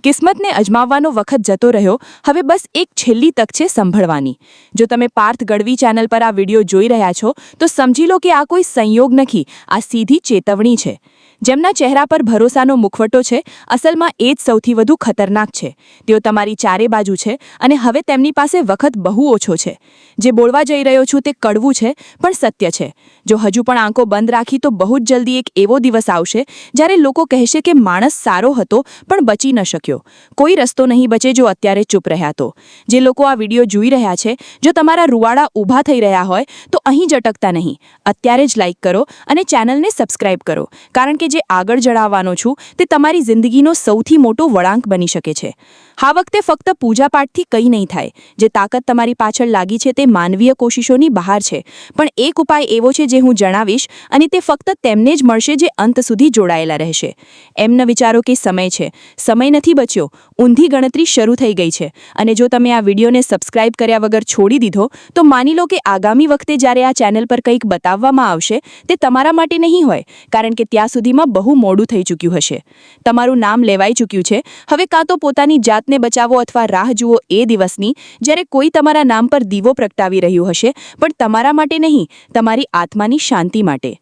S2: કિસ્મતને અજમાવવાનો વખત જતો રહ્યો, હવે બસ એક છેલ્લી તક છે સંભળવાની. જો તમે પાર્થ ગઢવી ચેનલ પર આ વિડીયો જોઈ રહ્યા છો તો સમજી લો કે આ કોઈ સંયોગ નથી, આ સીધી ચેતવણી છે.
S4: જેમના ચહેરા પર ભરોસાનો મુખવટો છે, અસલમાં એ જ સૌથી વધુ ખતરનાક છે. તેઓ તમારી ચારે બાજુ છે અને હવે તેમની પાસે વખત બહુ ઓછો છે. જે બોલવા જઈ રહ્યો છું તે કડવું છે પણ સત્ય છે. જો હજુ પણ આંખો બંધ રાખી તો બહુ જ જલ્દી એક એવો દિવસ આવશે જ્યારે લોકો કહેશે કે માણસ સારો હતો પણ બચી ન શક્યો. કોઈ રસ્તો નહીં બચે જો અત્યારે ચૂપ રહ્યા તો. જે લોકો આ વિડીયો જોઈ રહ્યા છે, જો તમારા રૂવાડા ઊભા થઈ રહ્યા હોય તો અહીં જ અટકતા નહીં. અત્યારે જ લાઇક કરો અને ચેનલને સબસ્ક્રાઇબ કરો, કારણ કે જે આગળ જણાવવાનો છું તે તમારી જિંદગીનો સૌથી મોટો વળાંક બની શકે છે. આ વખતે ફક્ત પૂજાપાઠથી કંઈ નહીં થાય. જે તાકાત તમારી પાછળ લાગી છે તે માનવીય કોશિશોની બહાર છે. પણ એક ઉપાય એવો છે જે હું જણાવીશ અને તે ફક્ત તેમને જ મળશે જે અંત સુધી જોડાયેલા રહેશે. એમ ન વિચારો કે સમય છે. સમય નથી બચ્યો. ઊંધી ગણતરી શરૂ થઈ ગઈ છે. અને જો તમે આ વિડીયોને સબસ્ક્રાઇબ કર્યા વગર છોડી દીધો તો માની લો કે આગામી વખતે જ્યારે આ ચેનલ પર કંઈક બતાવવામાં આવશે તે તમારા માટે નહીં હોય, કારણ કે ત્યાં સુધીમાં બહુ મોડું થઈ ચૂક્યું હશે. તમારું નામ લેવાઈ ચૂક્યું છે. હવે કાં તો પોતાની જાતને બચાવો અથવા રાહ જુઓ એ દિવસની જ્યારે કોઈ તમારા નામ પર દીવો પ્રગટાવી રહ્યું હશે, પણ તમારા માટે નહીં, તમારી આત્માની શાંતિ માટે.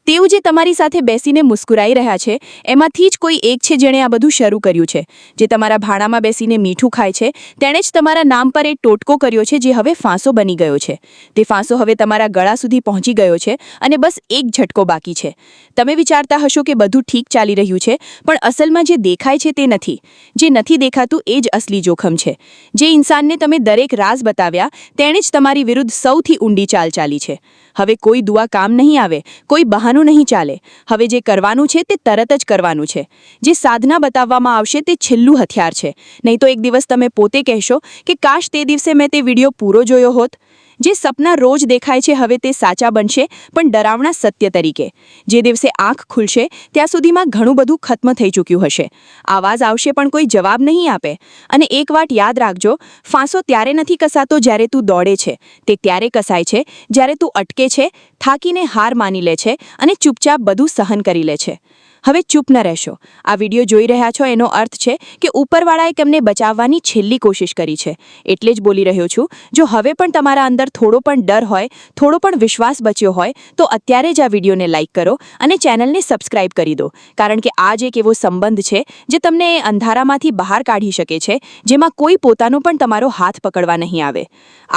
S4: તેઓ જે તમારી સાથે બેસીને મુસ્કુરાઈ રહ્યા છે એમાંથી જ કોઈ એક છે જેણે આ બધું શરૂ કર્યું છે. જે તમારા ભાણામાં બેસીને મીઠું ખાય છે તેણે જ તમારા નામ પર એ ટોટકો કર્યો છે જે હવે ફાંસો બની ગયો છે. તે ફાંસો હવે તમારા ગળા સુધી પહોંચી ગયો છે અને બસ એક ઝટકો બાકી છે. તમે વિચારતા હશો કે બધું ઠીક ચાલી રહ્યું છે, પણ અસલમાં જે દેખાય છે તે નથી. જે નથી દેખાતું એ જ અસલી જોખમ છે. જે ઇન્સાનને તમે દરેક રાઝ બતાવ્યા તેણે જ તમારી વિરુદ્ધ સૌથી ઊંડી ચાલ ચાલી છે. હવે કોઈ દુઆ કામ નહીં આવે, કોઈ બહાનું નહીં ચાલે. હવે જે કરવાનું છે તે તરત જ કરવાનું છે. જે સાધના બતાવવામાં આવશે તે છેલ્લું હથિયાર છે. નહીં તો એક દિવસ તમે પોતે કહેશો કે કાશ તે દિવસે મેં તે વિડીયો પૂરો જોયો હોત. જે સપના રોજ દેખાય છે હવે તે સાચા બનશે, પણ ડરાવણા સત્ય તરીકે. જે દિવસે આંખ ખુલશે ત્યાં સુધીમાં ઘણું બધું ખત્મ થઈ ચૂક્યું હશે. આવાજ આવશે પણ કોઈ જવાબ નહીં આપે. અને એક વાત યાદ રાખજો, ફાંસો ત્યારે નથી કસાતો જ્યારે તું દોડે છે. તે ત્યારે કસાય છે જ્યારે તું અટકે છે, થાકીને હાર માની લે છે અને ચૂપચાપ બધું સહન કરી લે છે. હવે ચૂપ ન રહેશો. આ વિડીયો જોઈ રહ્યા છો એનો અર્થ છે કે ઉપરવાળાએ તમને બચાવવાની છેલ્લી કોશિશ કરી છે. એટલે જ બોલી રહ્યો છું, જો હવે પણ તમારા અંદર થોડો પણ ડર હોય, થોડો પણ વિશ્વાસ બચ્યો હોય તો અત્યારે જ આ વિડીયોને લાઇક કરો અને ચેનલને સબસ્ક્રાઇબ કરી દો, કારણ કે આ જ એક એવો સંબંધ છે જે તમને એ અંધારામાંથી બહાર કાઢી શકે છે જેમાં કોઈ પોતાનો પણ તમારો હાથ પકડવા નહીં આવે.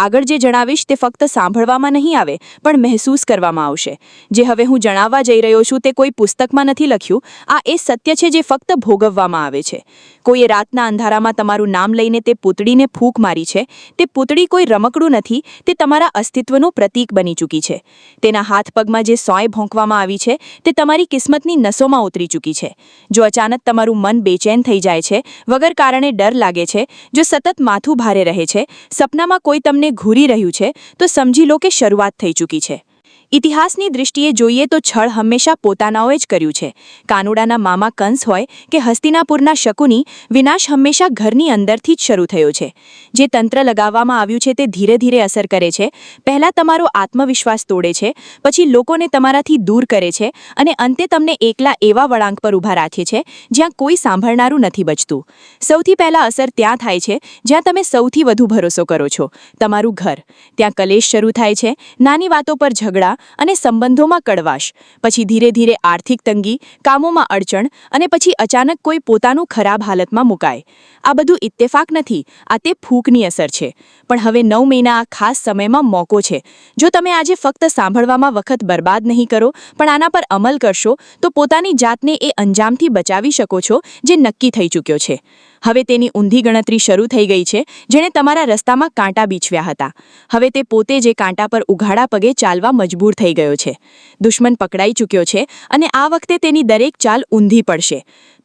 S4: આગળ જે જણાવીશ તે ફક્ત સાંભળવામાં નહીં આવે પણ મહેસૂસ કરવામાં આવશે. જે હવે હું જણાવવા જઈ રહ્યો છું તે કોઈ પુસ્તકમાં નથી લખ્યું. આ એ સત્ય છે જે ફક્ત ભોગવવામાં આવે છે. કોઈએ રાતના અંધારામાં તમારું નામ લઈને તે પૂતળીને ફૂંક મારી છે. તે પૂતળી કોઈ રમકડું નથી, તે તમારા અસ્તિત્વનું પ્રતીક બની ચૂકી છે. તેના હાથ પગમાં જે સોય ભોંકવામાં આવી છે તે તમારી કિસ્મતની નસોમાં ઉતરી ચૂકી છે. જો અચાનક તમારું મન બેચેન થઈ જાય છે, વગર કારણે ડર લાગે છે, જો સતત માથું ભારે રહે છે, સપનામાં કોઈ તમને ઘૂરી રહ્યું છે, તો સમજી લો કે શરૂઆત થઈ ચૂકી છે. ઇતિહાસની દૃષ્ટિએ જોઈએ તો છળ હંમેશા પોતાનાઓએ જ કર્યું છે. કાનુડાના મામા કંસ હોય કે હસ્તિનાપુરના શકુની, વિનાશ હંમેશા ઘરની અંદરથી જ શરૂ થયો છે. જે તંત્ર લગાવવામાં આવ્યું છે તે ધીરે ધીરે અસર કરે છે. પહેલાં તમારો આત્મવિશ્વાસ તોડે છે, પછી લોકોને તમારાથી દૂર કરે છે અને અંતે તમને એકલા એવા વળાંક પર ઊભા રાખે છે જ્યાં કોઈ સાંભળનારું નથી બચતું. સૌથી પહેલાં અસર ત્યાં થાય છે જ્યાં તમે સૌથી વધુ ભરોસો કરો છો, તમારું ઘર. ત્યાં કલેશ શરૂ થાય છે, નાની વાતો પર ઝઘડા અને સંબંધોમાં કડવાશ. પછી ધીરે ધીરે આર્થિક તંગી, કામોમાં અડચણ અને પછી અચાનક કોઈ પોતાનું ખરાબ હાલતમાં મુકાય. આ બધું ઇત્તેફાક નથી, આ તે ફૂંકની અસર છે. પણ હવે 9 મહિના આ ખાસ સમયમાં મોકો છે. જો તમે આજે ફક્ત સાંભળવામાં વખત બરબાદ નહીં કરો પણ આના પર અમલ કરશો તો પોતાની જાતને એ અંજામથી બચાવી શકો છો જે નક્કી થઈ ચૂક્યો છે. હવે તેની ઊંધી ગણતરી શરૂ થઈ ગઈ છે જેણે તમારા રસ્તામાં કાંટા બીછવ્યા હતા. હવે તે પોતે જે કાંટા પર ઉઘાડા પગે ચાલવા મજબૂર થઈ ગયો છે. દુશ્મન પકડાઈ ચૂક્યો છે અને આ વખતે તેની દરેક ચાલ ઊંધી પડશે.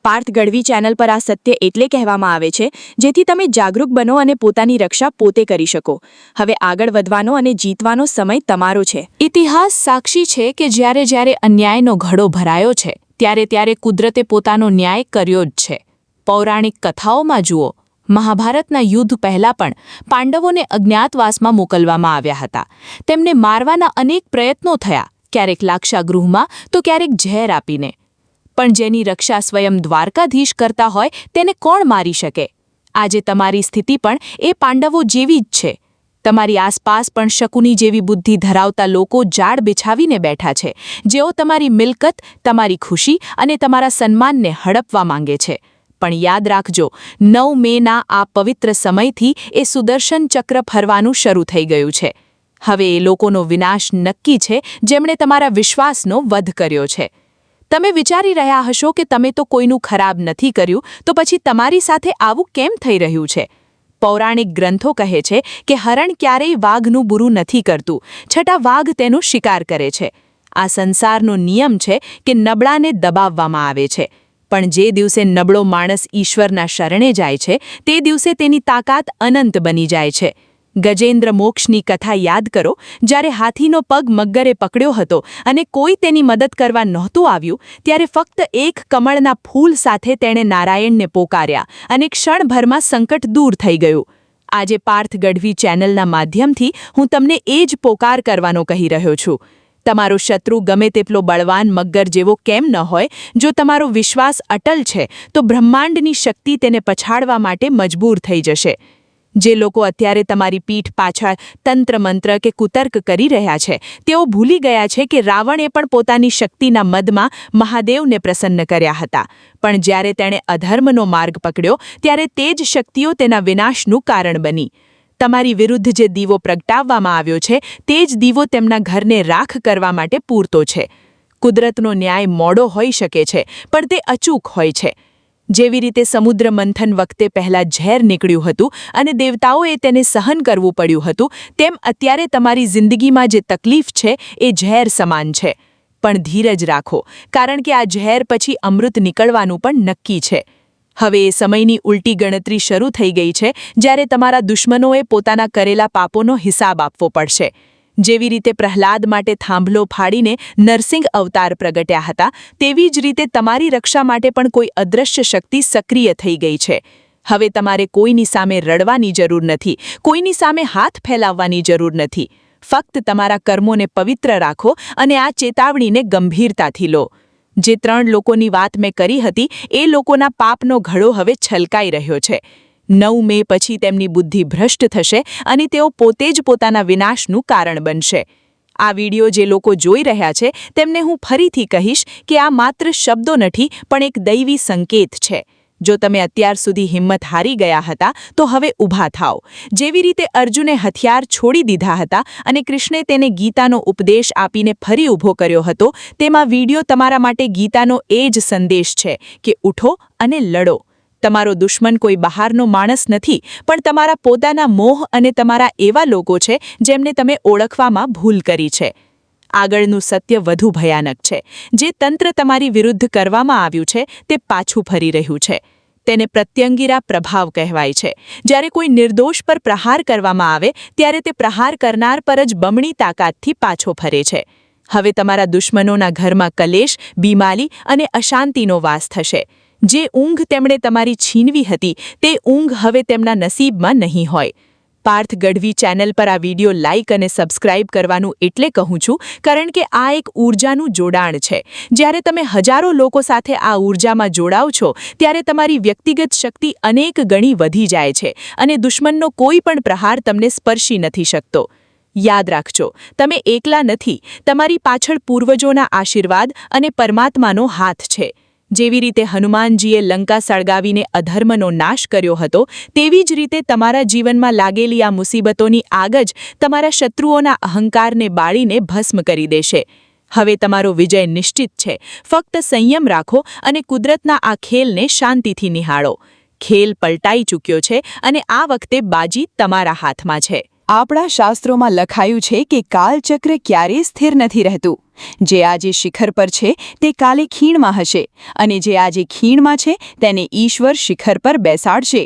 S4: પાર્થ ગઢવી ચેનલ પર આ સત્ય એટલે કહેવામાં આવે છે જેથી તમે જાગૃત બનો અને પોતાની રક્ષા પોતે કરી શકો. હવે આગળ વધવાનો અને જીતવાનો સમય તમારો છે.
S1: ઇતિહાસ સાક્ષી છે કે જ્યારે જ્યારે અન્યાયનો ઘડો ભરાયો છે ત્યારે ત્યારે કુદરતે પોતાનો ન્યાય કર્યો જ છે. પૌરાણિક કથાઓમાં જુઓ, મહાભારતના યુદ્ધ પહેલાં પણ પાંડવોને અજ્ઞાતવાસમાં મોકલવામાં આવ્યા હતા. તેમને મારવાના અનેક પ્રયત્નો થયા, ક્યારેક લાક્ષાગૃહમાં તો ક્યારેક ઝેર આપીને. પણ જેની રક્ષા સ્વયં દ્વારકાધીશ કરતા હોય તેને કોણ મારી શકે? આજે તમારી સ્થિતિ પણ એ પાંડવો જેવી જ છે.
S4: તમારી આસપાસ પણ શકુની જેવી બુદ્ધિ ધરાવતા લોકો જાળ બિછાવીને બેઠા છે, જેઓ તમારી મિલકત, તમારી ખુશી અને તમારા સન્માનને હડપવા માંગે છે. પણ યાદ રાખજો, 9 મેના આ પવિત્ર સમયથી એ સુદર્શન ચક્ર ફરવાનું શરૂ થઈ ગયું છે. હવે એ લોકોનો વિનાશ નક્કી છે જેમણે તમારા વિશ્વાસનો વધ કર્યો છે. તમે વિચારી રહ્યા હશો કે તમે તો કોઈનું ખરાબ નથી કર્યું, તો પછી તમારી સાથે આવું કેમ થઈ રહ્યું છે? પૌરાણિક ગ્રંથો કહે છે કે હરણ ક્યારેય વાઘનું બુરું નથી કરતું, છતાં વાઘ તેનો શિકાર કરે છે. આ સંસારનો નિયમ છે કે નબળાને દબાવવામાં આવે છે, પણ જે દિવસે નબળો માણસ ઈશ્વરના શરણે જાય છે, તે દિવસે તેની તાકાત અનંત બની જાય છે. ગજેન્દ્ર મોક્ષની કથા યાદ કરો, જ્યારે હાથીનો પગ મગરે પકડ્યો હતો અને કોઈ તેની મદદ કરવા નહોતું આવ્યું, ત્યારે ફક્ત એક કમળના ફૂલ સાથે તેણે નારાયણને પોકાર્યા અને ક્ષણભરમાં સંકટ દૂર થઈ ગયું. આજે પાર્થ ગઢવી ચેનલના માધ્યમથી હું તમને એ જ પોકાર કરવાનો કહી રહ્યો છું. તમારો શત્રુ ગમે તેટલો બળવાન મગર જેવો કેમ ન હોય, જો તમારો વિશ્વાસ અટલ છે તો બ્રહ્માંડની શક્તિ તેને પછાડવા માટે મજબૂર થઈ જશે. જે લોકો અત્યારે તમારી પીઠ પાછળ તંત્ર મંત્ર કે કુતર્ક કરી રહ્યા છે, તેઓ ભૂલી ગયા છે કે રાવણે પણ પોતાની શક્તિના મદમાં મહાદેવને પ્રસન્ન કર્યા હતા, પણ જ્યારે તેણે અધર્મનો માર્ગ પકડ્યો ત્યારે તે જ શક્તિઓ તેના વિનાશનું કારણ બની. તમારી વિરુદ્ધ જે દીવો પ્રગટાવવામાં આવ્યો છે, તે જ દીવો તેમના ઘરને રાખ કરવા માટે પૂરતો છે. કુદરતનો ન્યાય મોડો હોઈ શકે છે, પણ તે અચૂક હોય છે. જેવી રીતે સમુદ્ર મંથન વખતે પહેલા ઝેર નીકળ્યું હતું અને દેવતાઓએ તેને સહન કરવું પડ્યું હતું, તેમ અત્યારે તમારી જિંદગીમાં જે તકલીફ છે એ ઝેર સમાન છે. પણ ધીરજ રાખો, કારણ કે આ ઝેર પછી અમૃત નીકળવાનું પણ નક્કી છે. હવે એ સમયની ઉલટી ગણતરી શરૂ થઈ ગઈ છે, જ્યારે તમારા દુશ્મનોએ પોતાના કરેલા પાપોનો હિસાબ આપવો પડશે. જેવી રીતે પ્રહલાદ માટે થાંભલો ફાડીને નરસિંહ અવતાર પ્રગટ્યા હતા, તેવી જ રીતે તમારી રક્ષા માટે પણ કોઈ અદૃશ્ય શક્તિ સક્રિય થઈ ગઈ છે. હવે તમારે કોઈની સામે રડવાની જરૂર નથી, કોઈની સામે હાથ ફેલાવવાની જરૂર નથી. ફક્ત તમારા કર્મોને પવિત્ર રાખો અને આ ચેતવણીને ગંભીરતાથી લો. જે 3 લોકોની વાત મેં કરી હતી, એ લોકોના પાપનો ઘડો હવે છલકાઈ રહ્યો છે. 9 મે પછી તેમની બુદ્ધિ ભ્રષ્ટ થશે અને તેઓ પોતે જ પોતાના વિનાશનું કારણ બનશે. આ વિડિયો જે લોકો જોઈ રહ્યા છે, તેમને હું ફરીથી કહીશ કે આ માત્ર શબ્દો નથી, પણ એક દૈવી સંકેત છે. જો તમે અત્યાર સુધી હિંમત હારી ગયા હતા, તો હવે ઊભા થાઓ. જેવી રીતે અર્જુને હથિયાર છોડી દીધા હતા અને કૃષ્ણે તેને ગીતાનો ઉપદેશ આપીને ફરી ઊભો કર્યો હતો, તેમાં વિડિયો તમારા માટે ગીતાનો એ જ સંદેશ છે કે ઉઠો અને લડો. તમારો દુશ્મન કોઈ બહારનો માણસ નથી, પણ તમારા પોતાના મોહ અને તમારા એવા લોકો છે જેમને તમે ઓળખવામાં ભૂલ કરી છે. આગળનું સત્ય વધુ ભયાનક છે. જે તંત્ર તમારી વિરુદ્ધ કરવામાં આવ્યું છે, તે પાછું ફરી રહ્યું છે. તેને પ્રત્યંગિરા પ્રભાવ કહેવાય છે. જ્યારે કોઈ નિર્દોષ પર પ્રહાર કરવામાં આવે, ત્યારે તે પ્રહાર કરનાર પર જ બમણી તાકાતથી પાછો ફરે છે. હવે તમારા દુશ્મનોના ઘરમાં કલેશ, બીમારી અને અશાંતિનો વાસ થશે. જે ઊંઘ તેમણે તમારી છીનવી હતી, તે ઊંઘ હવે તેમના નસીબમાં નહીં હોય. પાર્થ ગઢવી ચેનલ પર આ વિડિયો લાઇક અને સબસ્ક્રાઇબ કરવાનું એટલે કહું છું, કારણ કે આ એક ઊર્જાનું જોડાણ છે. જ્યારે તમે હજારો લોકો સાથે આ ઊર્જામાં જોડાવ છો, ત્યારે તમારી વ્યક્તિગત શક્તિ અનેક ગણી વધી જાય છે અને દુશ્મનનો કોઈ પણ પ્રહાર તમને સ્પર્શી નથી શકતો. યાદ રાખજો, તમે એકલા નથી. તમારી પાછળ પૂર્વજોના આશીર્વાદ અને પરમાત્માનો હાથ છે. જેવી રીતે હનુમાનજીએ લંકા સળગાવીને અધર્મનો નાશ કર્યો હતો, તેવી જ રીતે તમારા જીવનમાં લાગેલી આ મુસીબતોની આગ જ તમારા શત્રુઓના અહંકારને બાળીને ભસ્મ કરી દેશે. હવે તમારો વિજય નિશ્ચિત છે. ફક્ત સંયમ રાખો અને કુદરતના આ ખેલને શાંતિથી નિહાળો. ખેલ પલટાઈ ચૂક્યો છે અને આ વખતે બાજી તમારા હાથમાં છે.
S2: આપણા શાસ્ત્રોમાં લખાયું છે કે કાલચક્ર ક્યારેય સ્થિર નથી રહેતું. જે આજે શિખર પર છે, તે કાલે ખીણમાં હશે, અને જે આજે ખીણમાં છે, તેને ઈશ્વર શિખર પર બેસાડશે.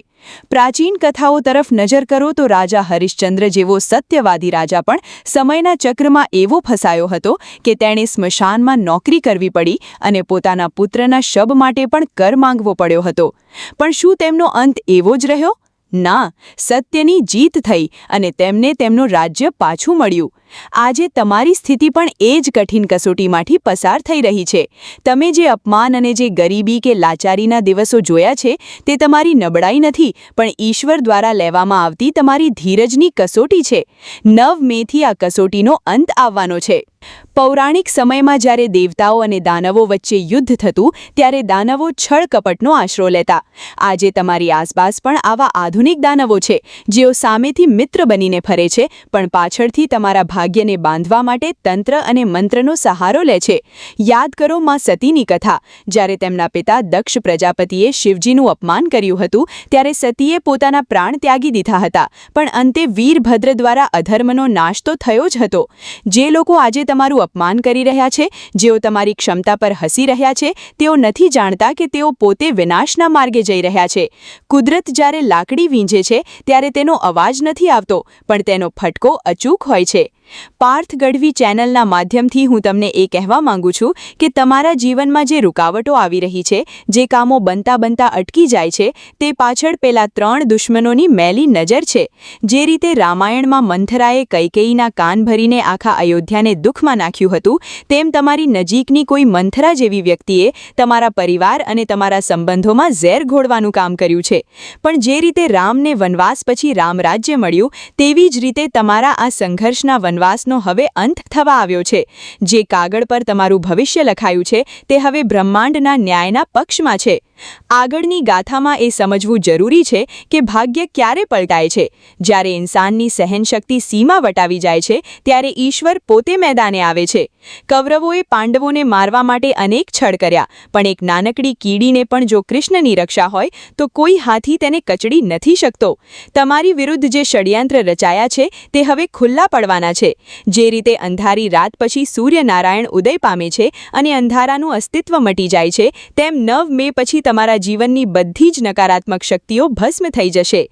S2: પ્રાચીન કથાઓ તરફ નજર કરો તો રાજા હરિશ્ચંદ્ર જેવો સત્યવાદી રાજા પણ સમયના ચક્રમાં એવો ફસાયો હતો કે તેણે સ્મશાનમાં નોકરી કરવી પડી અને પોતાના પુત્રના શબ માટે પણ કર માંગવો પડ્યો હતો. પણ શું તેમનો અંત એવો જ રહ્યો? ના, સત્યની જીત થઈ અને તેમને તેમનું રાજ્ય પાછું મળ્યું.
S4: આજે તમારી સ્થિતિ પણ એ જ કઠિન કસોટીમાંથી પસાર થઈ રહી છે. તમે જે અપમાન અને જે ગરીબી કે લાચારીના દિવસો જોયા છે તે તમારી નબળાઈ નથી, પણ ઈશ્વર દ્વારા લેવામાં આવતી તમારી ધીરજની કસોટી છે. 9 મેથી આ કસોટીનો અંત આવવાનો છે. પૌરાણિક સમયમાં જ્યારે દેવતાઓ અને દાનવો વચ્ચે યુદ્ધ થતું ત્યારે દાનવો છળ કપટનો આશરો લેતા. આજે તમારી આસપાસ પણ આવા આધુનિક દાનવો છે જેઓ સામેથી મિત્ર બનીને ફરે છે પણ પાછળથી તમારા ભાગ્યને બાંધવા માટે તંત્ર અને મંત્રનો સહારો લે છે. યાદ કરો માં સતીની કથા. જ્યારે તેમના પિતા દક્ષ પ્રજાપતિએ શિવજીનું અપમાન કર્યું હતું ત્યારે સતીએ પોતાના પ્રાણ ત્યાગી દીધા હતા, પણ અંતે વીરભદ્ર દ્વારા અધર્મનો નાશ તો થયો જ હતો. જે લોકો આજે તમારું અપમાન કરી રહ્યા છે, જેઓ તમારી ક્ષમતા પર હસી રહ્યા છે, તેઓ નથી જાણતા કે તેઓ પોતે વિનાશના માર્ગે જઈ રહ્યા છે. કુદરત જ્યારે લાકડી વીંઝે છે ત્યારે તેનો અવાજ નથી આવતો, પણ તેનો ફટકો અચૂક હોય છે. પાર્થ ગઢવી ચેનલના માધ્યમથી હું તમને એ કહેવા માંગુ છું કે તમારા જીવનમાં જે રૂકાવટો આવી રહી છે, જે કામો બનતા બનતા અટકી જાય છે, તે પાછળ પેલા 3 દુશ્મનોની મેલી નજર છે. જે રીતે રામાયણમાં મંથરાએ કૈકેયીના કાન ભરીને આખા અયોધ્યાને દુઃખમાં નાખ્યું હતું, તેમ તમારી નજીકની કોઈ મંથરા જેવી વ્યક્તિએ તમારા પરિવાર અને તમારા સંબંધોમાં ઝેર ઘોળવાનું કામ કર્યું છે. પણ જે રીતે રામને વનવાસ પછી રામરાજ્ય મળ્યું, તેવી જ રીતે તમારા આ સંઘર્ષના વનવાસનો હવે અંત થવા આવ્યો છે. જે કાગળ પર તમારું ભવિષ્ય લખાયું છે તે હવે બ્રહ્માંડના ન્યાયના પક્ષમાં છે. આગળની ગાથામાં એ સમજવું જરૂરી છે કે ભાગ્ય ક્યારે પલટાય છે. જ્યારે ઇન્સાનની સહનશક્તિ સીમા વટાવી જાય છે ત્યારે ઈશ્વર પોતે મેદાને આવે છે. કૌરવોએ પાંડવોને મારવા માટે અનેક છળ કર્યા, પણ એક નાનકડી કીડીને પણ જો કૃષ્ણની રક્ષા હોય તો કોઈ હાથી તેને કચડી નથી શકતો. તમારી વિરુદ્ધ જે ષડયંત્ર રચાયા છે તે હવે ખુલ્લા પડવાના છે. જે રીતે અંધારી રાત પછી સૂર્યનારાયણ ઉદય પામે છે અને અંધારાનું અસ્તિત્વ મટી જાય છે, તેમ 9 મે પછી તમારા જીવનની બધી જ નકારાત્મક શક્તિઓ ભસ્મ થઈ જશે.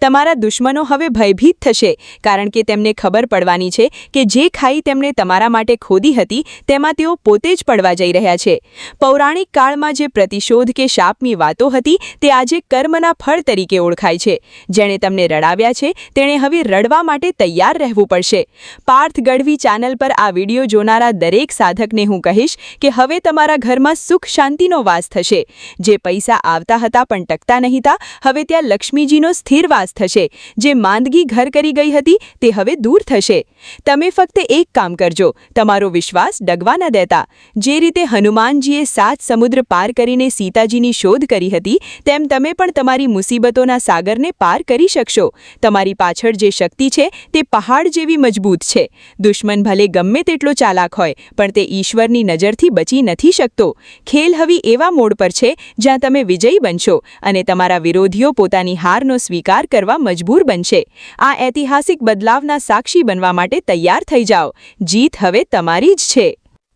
S4: તમારા દુશ્મનો હવે ભયભીત થશે, કારણ કે તેમને ખબર પડવાની છે કે જે ખાઈ તેમણે તમારા માટે ખોદી હતી તેમાં તેઓ પોતે જ પડવા જઈ રહ્યા છે. પૌરાણિક કાળમાં જે પ્રતિશોધ કે શાપની વાતો હતી તે આજે કર્મના ફળ તરીકે ઓળખાય છે. જેણે તમને રડાવ્યા છે તેણે હવે રડવા માટે તૈયાર રહેવું પડશે. પાર્થ ગઢવી ચેનલ પર આ વિડીયો જોનારા દરેક સાધકને હું કહીશ કે હવે તમારા ઘરમાં સુખ શાંતિનો વાસ થશે. જે પૈસા આવતા હતા પણ ટકતા નહીંતા, હવે ત્યાં લક્ષ્મીજીનો સ્થિર વાસ થશે. જે માંદગી ઘર કરી ગઈ હતી તે હવે દૂર થશે. તમે ફક્ત એક કામ કરજો, તમારો વિશ્વાસ ડગવા ન દેતા. જે રીતે હનુમાનજીએ 7 સમુદ્ર પાર કરીને સીતાજીની શોધ કરી હતી, તેમ તમે પણ તમારી મુસીબતોના સાગરને પાર કરી શકશો. તમારી પાછળ જે શક્તિ છે તે પહાડ જેવી મજબૂત છે. દુશ્મન ભલે ગમે તેટલો ચાલાક હોય, પણ તે ઈશ્વરની નજરથી બચી નથી શકતો. ખેલ હવે એવા મોડ પર છે જ્યાં તમે વિજયી બનશો અને તમારા વિરોધીઓ પોતાની હારનો સ્વીકાર કરવા મજબૂર બનશે. આ ઐતિહાસિક બદલાવના સાક્ષી બનવા માટે તૈયાર થઈ જાઓ. જીત હવે તમારી જ છે.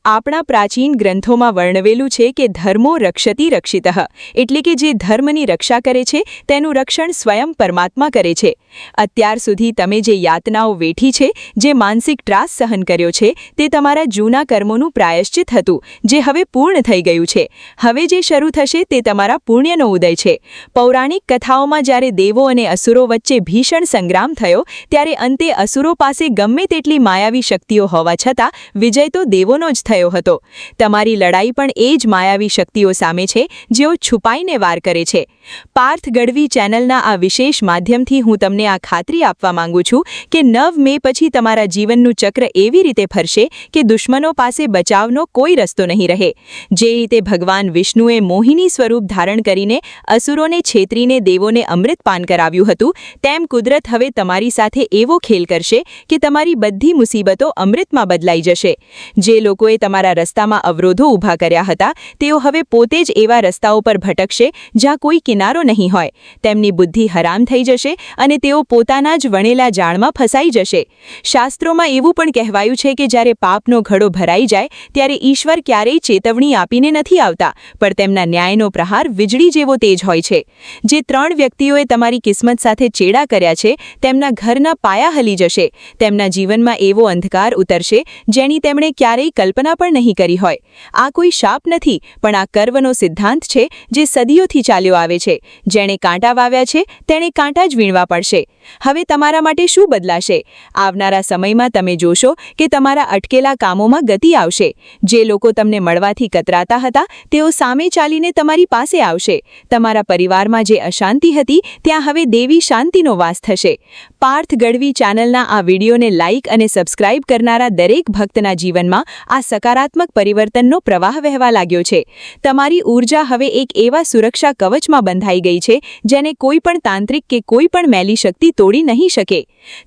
S4: આપણા પ્રાચીન ગ્રંથોમાં વર્ણવેલું છે કે ધર્મો રક્ષતિ રક્ષિતઃ, એટલે કે જે ધર્મની રક્ષા કરે છે તેનું રક્ષણ સ્વયં પરમાત્મા કરે છે. અત્યાર સુધી તમે જે યાતનાઓ વેઠી છે, જે માનસિક ત્રાસ સહન કર્યો છે, તે તમારા જૂના કર્મોનું પ્રાયશ્ચિત હતું, જે હવે પૂર્ણ થઈ ગયું છે. હવે જે શરૂ થશે તે તમારા પુણ્યનો ઉદય છે. પૌરાણિક કથાઓમાં જ્યારે દેવો અને અસુરો વચ્ચે ભીષણ સંગ્રામ થયો ત્યારે અંતે અસુરો પાસે ગમે તેટલી માયાવી શક્તિઓ હોવા છતાં વિજય તો દેવોનો જ થયો હતો. તમારી લડાઈ પણ એ જ માયાવી શક્તિઓ સામે છે જેઓ છુપાઈને વાર કરે છે. પાર્થ ગઢવી ચેનલના આ વિશેષ માધ્યમથી હું તમને આ ખાતરી આપવા માંગુ છું કે 9 મે પછી તમારા જીવનનું ચક્ર એવી રીતે ફરશે કે દુશ્મનો પાસે બચાવનો કોઈ રસ્તો નહીં રહે. જે રીતે ભગવાન વિષ્ણુએ મોહિની સ્વરૂપ ધારણ કરીને અસુરોને છેતરીને દેવોને અમૃતપાન કરાવ્યું હતું, તેમ કુદરત હવે તમારી સાથે એવો ખેલ કરશે કે તમારી બધી મુસીબતો અમૃતમાં બદલાઈ જશે. જે લોકોએ તમારા રસ્તામાં અવરોધો ઊભા કર્યા હતા, તેઓ હવે પોતે જ એવા રસ્તાઓ પર ભટકશે જ્યાં કોઈ કિનારો નહીં હોય. તેમની બુદ્ધિ હરામ થઈ જશે અને તેઓ પોતાના જ વણેલા જાળમાં ફસાઈ જશે. શાસ્ત્રોમાં એવું પણ કહેવાયું છે કે જ્યારે પાપનો ઘડો ભરાઈ જાય ત્યારે ઈશ્વર ક્યારેય ચેતવણી આપીને નથી આવતા, પણ તેમના ન્યાયનો પ્રહાર વીજળી જેવો તેજ હોય છે. જે 3 વ્યક્તિઓએ તમારી કિસ્મત સાથે ચેડા કર્યા છે તેમના ઘરના પાયા હલી જશે. તેમના જીવનમાં એવો અંધકાર ઉતરશે જેની તેમણે ક્યારેય કલ્પના પણ નહીં કરી હોય. આ કોઈ શાપ નથી, પણ આ કર્મનો સિદ્ધાંત છે જે સદીઓથી ચાલ્યો આવે છે.
S3: છે. જેણે કાંટા વાવ્યા છે તેણે કાંટા જ વીણવા પડશે. હવે તમારા માટે શું બદલાશે? આવનારા સમયમાં તમે જોશો કે તમારા અટકેલા કામોમાં ગતિ આવશે. જે લોકો તમને મળવાથી કતરાતા હતા તેઓ સામે ચાલીને તમારી પાસે આવશે. તમારા પરિવારમાં જે અશાંતિ હતી ત્યાં હવે દેવી શાંતિનો વાસ થશે. પાર્થ ગઢવી ચેનલના આ વિડીયોને લાઇક અને સબસ્ક્રાઇબ કરનારા દરેક ભક્તના જીવનમાં આ સકારાત્મક પરિવર્તનનો પ્રવાહ વહેવા લાગ્યો છે. તમારી ઊર્જા હવે એક એવા સુરક્ષા કવચમાં બંધાઈ ગઈ છે જેને કોઈ પણ તાંત્રિક કે કોઈ પણ મેલી શક્તિ તોડી નહીં શકે.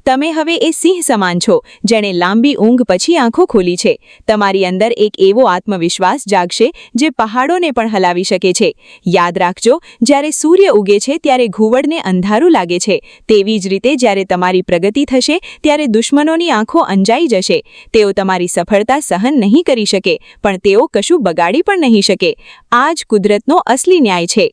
S3: તમે હવે એ સિંહ સમાન છો જેણે લાંબી ઊંઘ પછી આંખો ખોલી છે. તમારી અંદર એક એવો આત્મવિશ્વાસ જાગશે જે પહાડોને પણ હલાવી શકે છે. યાદ રાખજો, જ્યારે સૂર્ય ઉગે છે ત્યારે ઘુવડને અંધારું લાગે છે. તેવી જ રીતે જ્યારે તમારી પ્રગતિ થશે ત્યારે દુશ્મનોની આંખો અંજાઈ જશે. તેઓ તમારી સફળતા સહન નહીં કરી શકે, પણ તેઓ કશું બગાડી પણ નહીં શકે. આ જ કુદરતનો અસલી ન્યાય છે.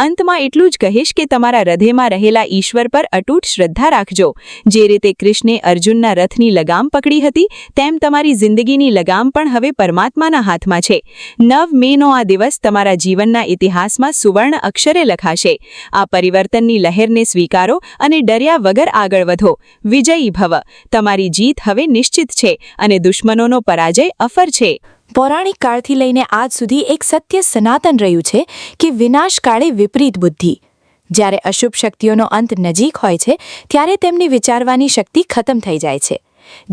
S3: અંતમાં એટલું જ કહીશ કે તમારા હૃદયમાં રહેલા ઈશ્વર પર અતૂટ શ્રદ્ધા રાખજો. જે રીતે કૃષ્ણે અર્જુનના રથની લગામ પકડી હતી, તેમ તમારી જિંદગીની લગામ પણ હવે પરમાત્માના હાથમાં છે. 9 મેનો આ દિવસ તમારા જીવનના ઇતિહાસમાં સુવર્ણ અક્ષરે લખાશે. આ પરિવર્તનની લહેરને સ્વીકારો અને ડર્યા વગર આગળ વધો. વિજયી ભવ. તમારી જીત હવે નિશ્ચિત છે અને દુશ્મનોનો પરાજય અફર છે.
S1: પૌરાણિક કાળથી લઈને આજ સુધી એક સત્ય સનાતન રહ્યું છે કે વિનાશકાળે વિપરીત બુદ્ધિ. જ્યારે અશુભ શક્તિઓનો અંત નજીક હોય છે ત્યારે તેમની વિચારવાની શક્તિ ખતમ થઈ જાય છે.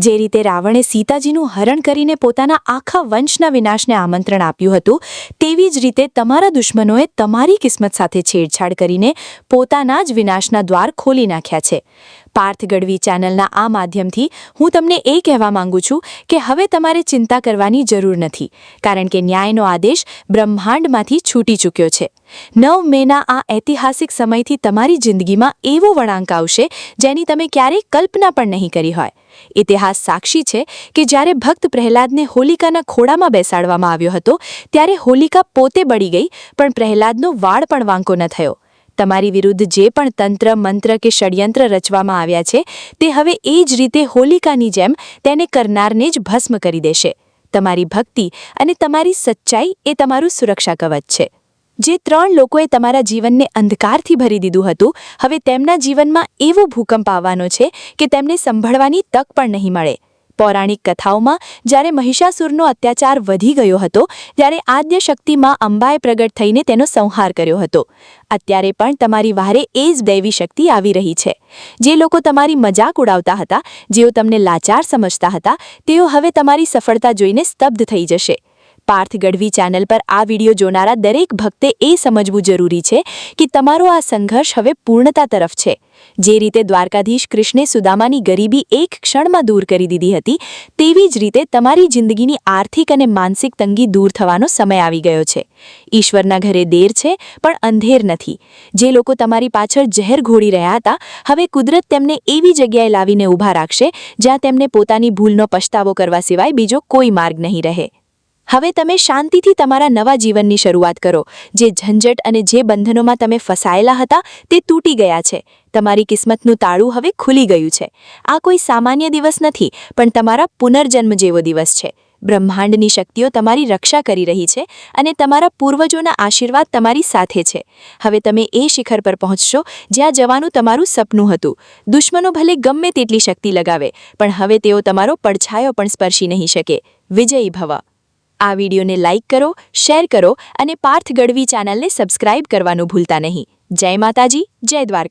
S1: જે રીતે રાવણે સીતાજીનું હરણ કરીને પોતાના આખા વંશના વિનાશને આમંત્રણ આપ્યું હતું, તેવી જ રીતે તમારા દુશ્મનોએ તમારી કિસ્મત સાથે છેડછાડ કરીને પોતાના જ વિનાશના દ્વાર ખોલી નાખ્યા છે. પાર્થ ગઢવી ચેનલના આ માધ્યમથી હું તમને એ કહેવા માંગુ છું કે હવે તમારે ચિંતા કરવાની જરૂર નથી, કારણ કે ન્યાયનો આદેશ બ્રહ્માંડમાંથી છૂટી ચૂક્યો છે. 9 મેના આ ઐતિહાસિક સમયથી તમારી જિંદગીમાં એવો વળાંક આવશે જેની તમે ક્યારેય કલ્પના પણ નહીં કરી હોય. ઇતિહાસ સાક્ષી છે કે જ્યારે ભક્ત પ્રહલાદને હોલિકાના ખોળામાં બેસાડવામાં આવ્યો હતો ત્યારે હોલિકા પોતે બળી ગઈ, પણ પ્રહલાદનો વાળ પણ વાંકો ન થયો. તમારી વિરુદ્ધ જે પણ તંત્ર, મંત્ર કે ષડયંત્ર રચવામાં આવ્યા છે તે હવે એ જ રીતે હોલિકાની જેમ તેને કરનારને જ ભસ્મ કરી દેશે. તમારી ભક્તિ અને તમારી સચ્ચાઈ એ તમારું સુરક્ષા કવચ છે. જે 3 લોકોએ તમારા જીવનને અંધકારથી ભરી દીધું હતું, હવે તેમના જીવનમાં એવો ભૂકંપ આવવાનો છે કે તેમને સંભળવાની તક પણ નહીં મળે. પૌરાણિક કથાઓમાં જ્યારે મહિષાસુરનો અત્યાચાર વધી ગયો હતો, ત્યારે આદ્ય શક્તિ માં અંબાએ પ્રગટ થઈને તેનો સંહાર કર્યો હતો. અત્યારે પણ તમારી વારે એ જ દૈવી શક્તિ આવી રહી છે. જે લોકો તમારી મજાક ઉડાવતા હતા, જેઓ તમને લાચાર સમજતા હતા, તેઓ હવે તમારી સફળતા જોઈને સ્તબ્ધ થઈ જશે. પાર્થ ગઢવી ચેનલ પર આ વિડીયો જોનારા દરેક ભક્તે એ સમજવું જરૂરી છે કે તમારો આ સંઘર્ષ હવે પૂર્ણતા તરફ છે. જે રીતે દ્વારકાધીશ કૃષ્ણે સુદામાની ગરીબી એક ક્ષણમાં દૂર કરી દીધી હતી, તેવી જ રીતે તમારી જિંદગીની આર્થિક અને માનસિક તંગી દૂર થવાનો સમય આવી ગયો છે. ઈશ્વરના ઘરે દેર છે પણ અંધેર નથી. જે લોકો તમારી પાછળ ઝેર ઘોળી રહ્યા હતા, હવે કુદરત તેમને એવી જગ્યાએ લાવીને ઊભા રાખશે જ્યાં તેમને પોતાની ભૂલનો પછતાવો કરવા સિવાય બીજો કોઈ માર્ગ નહીં રહે. હવે તમે શાંતિથી તમારા નવા જીવનની શરૂઆત કરો. જે ઝંઝટ અને જે બંધનોમાં તમે ફસાયેલા હતા તે તૂટી ગયા છે. તમારી કિસ્મતનું તાળું હવે ખુલી ગયું છે. આ કોઈ સામાન્ય દિવસ નથી, પણ તમારા પુનર્જન્મ જેવો દિવસ છે. બ્રહ્માંડની શક્તિઓ તમારી રક્ષા કરી રહી છે અને તમારા પૂર્વજોના આશીર્વાદ તમારી સાથે છે. હવે તમે એ શિખર પર પહોંચશો જ્યાં જવાનું તમારું સપનું હતું. દુશ્મનો ભલે ગમે તેટલી શક્તિ લગાવે, પણ હવે તેઓ તમારો પડછાયો પણ સ્પર્શી નહીં શકે. વિજયી ભવ. આ વિડીયોને લાઇક કરો, શેર કરો અને પાર્થ ગઢવી ચેનલને સબસ્ક્રાઇબ કરવાનું ભૂલતા નહીં. જય માતાજી, જય દ્વારકા.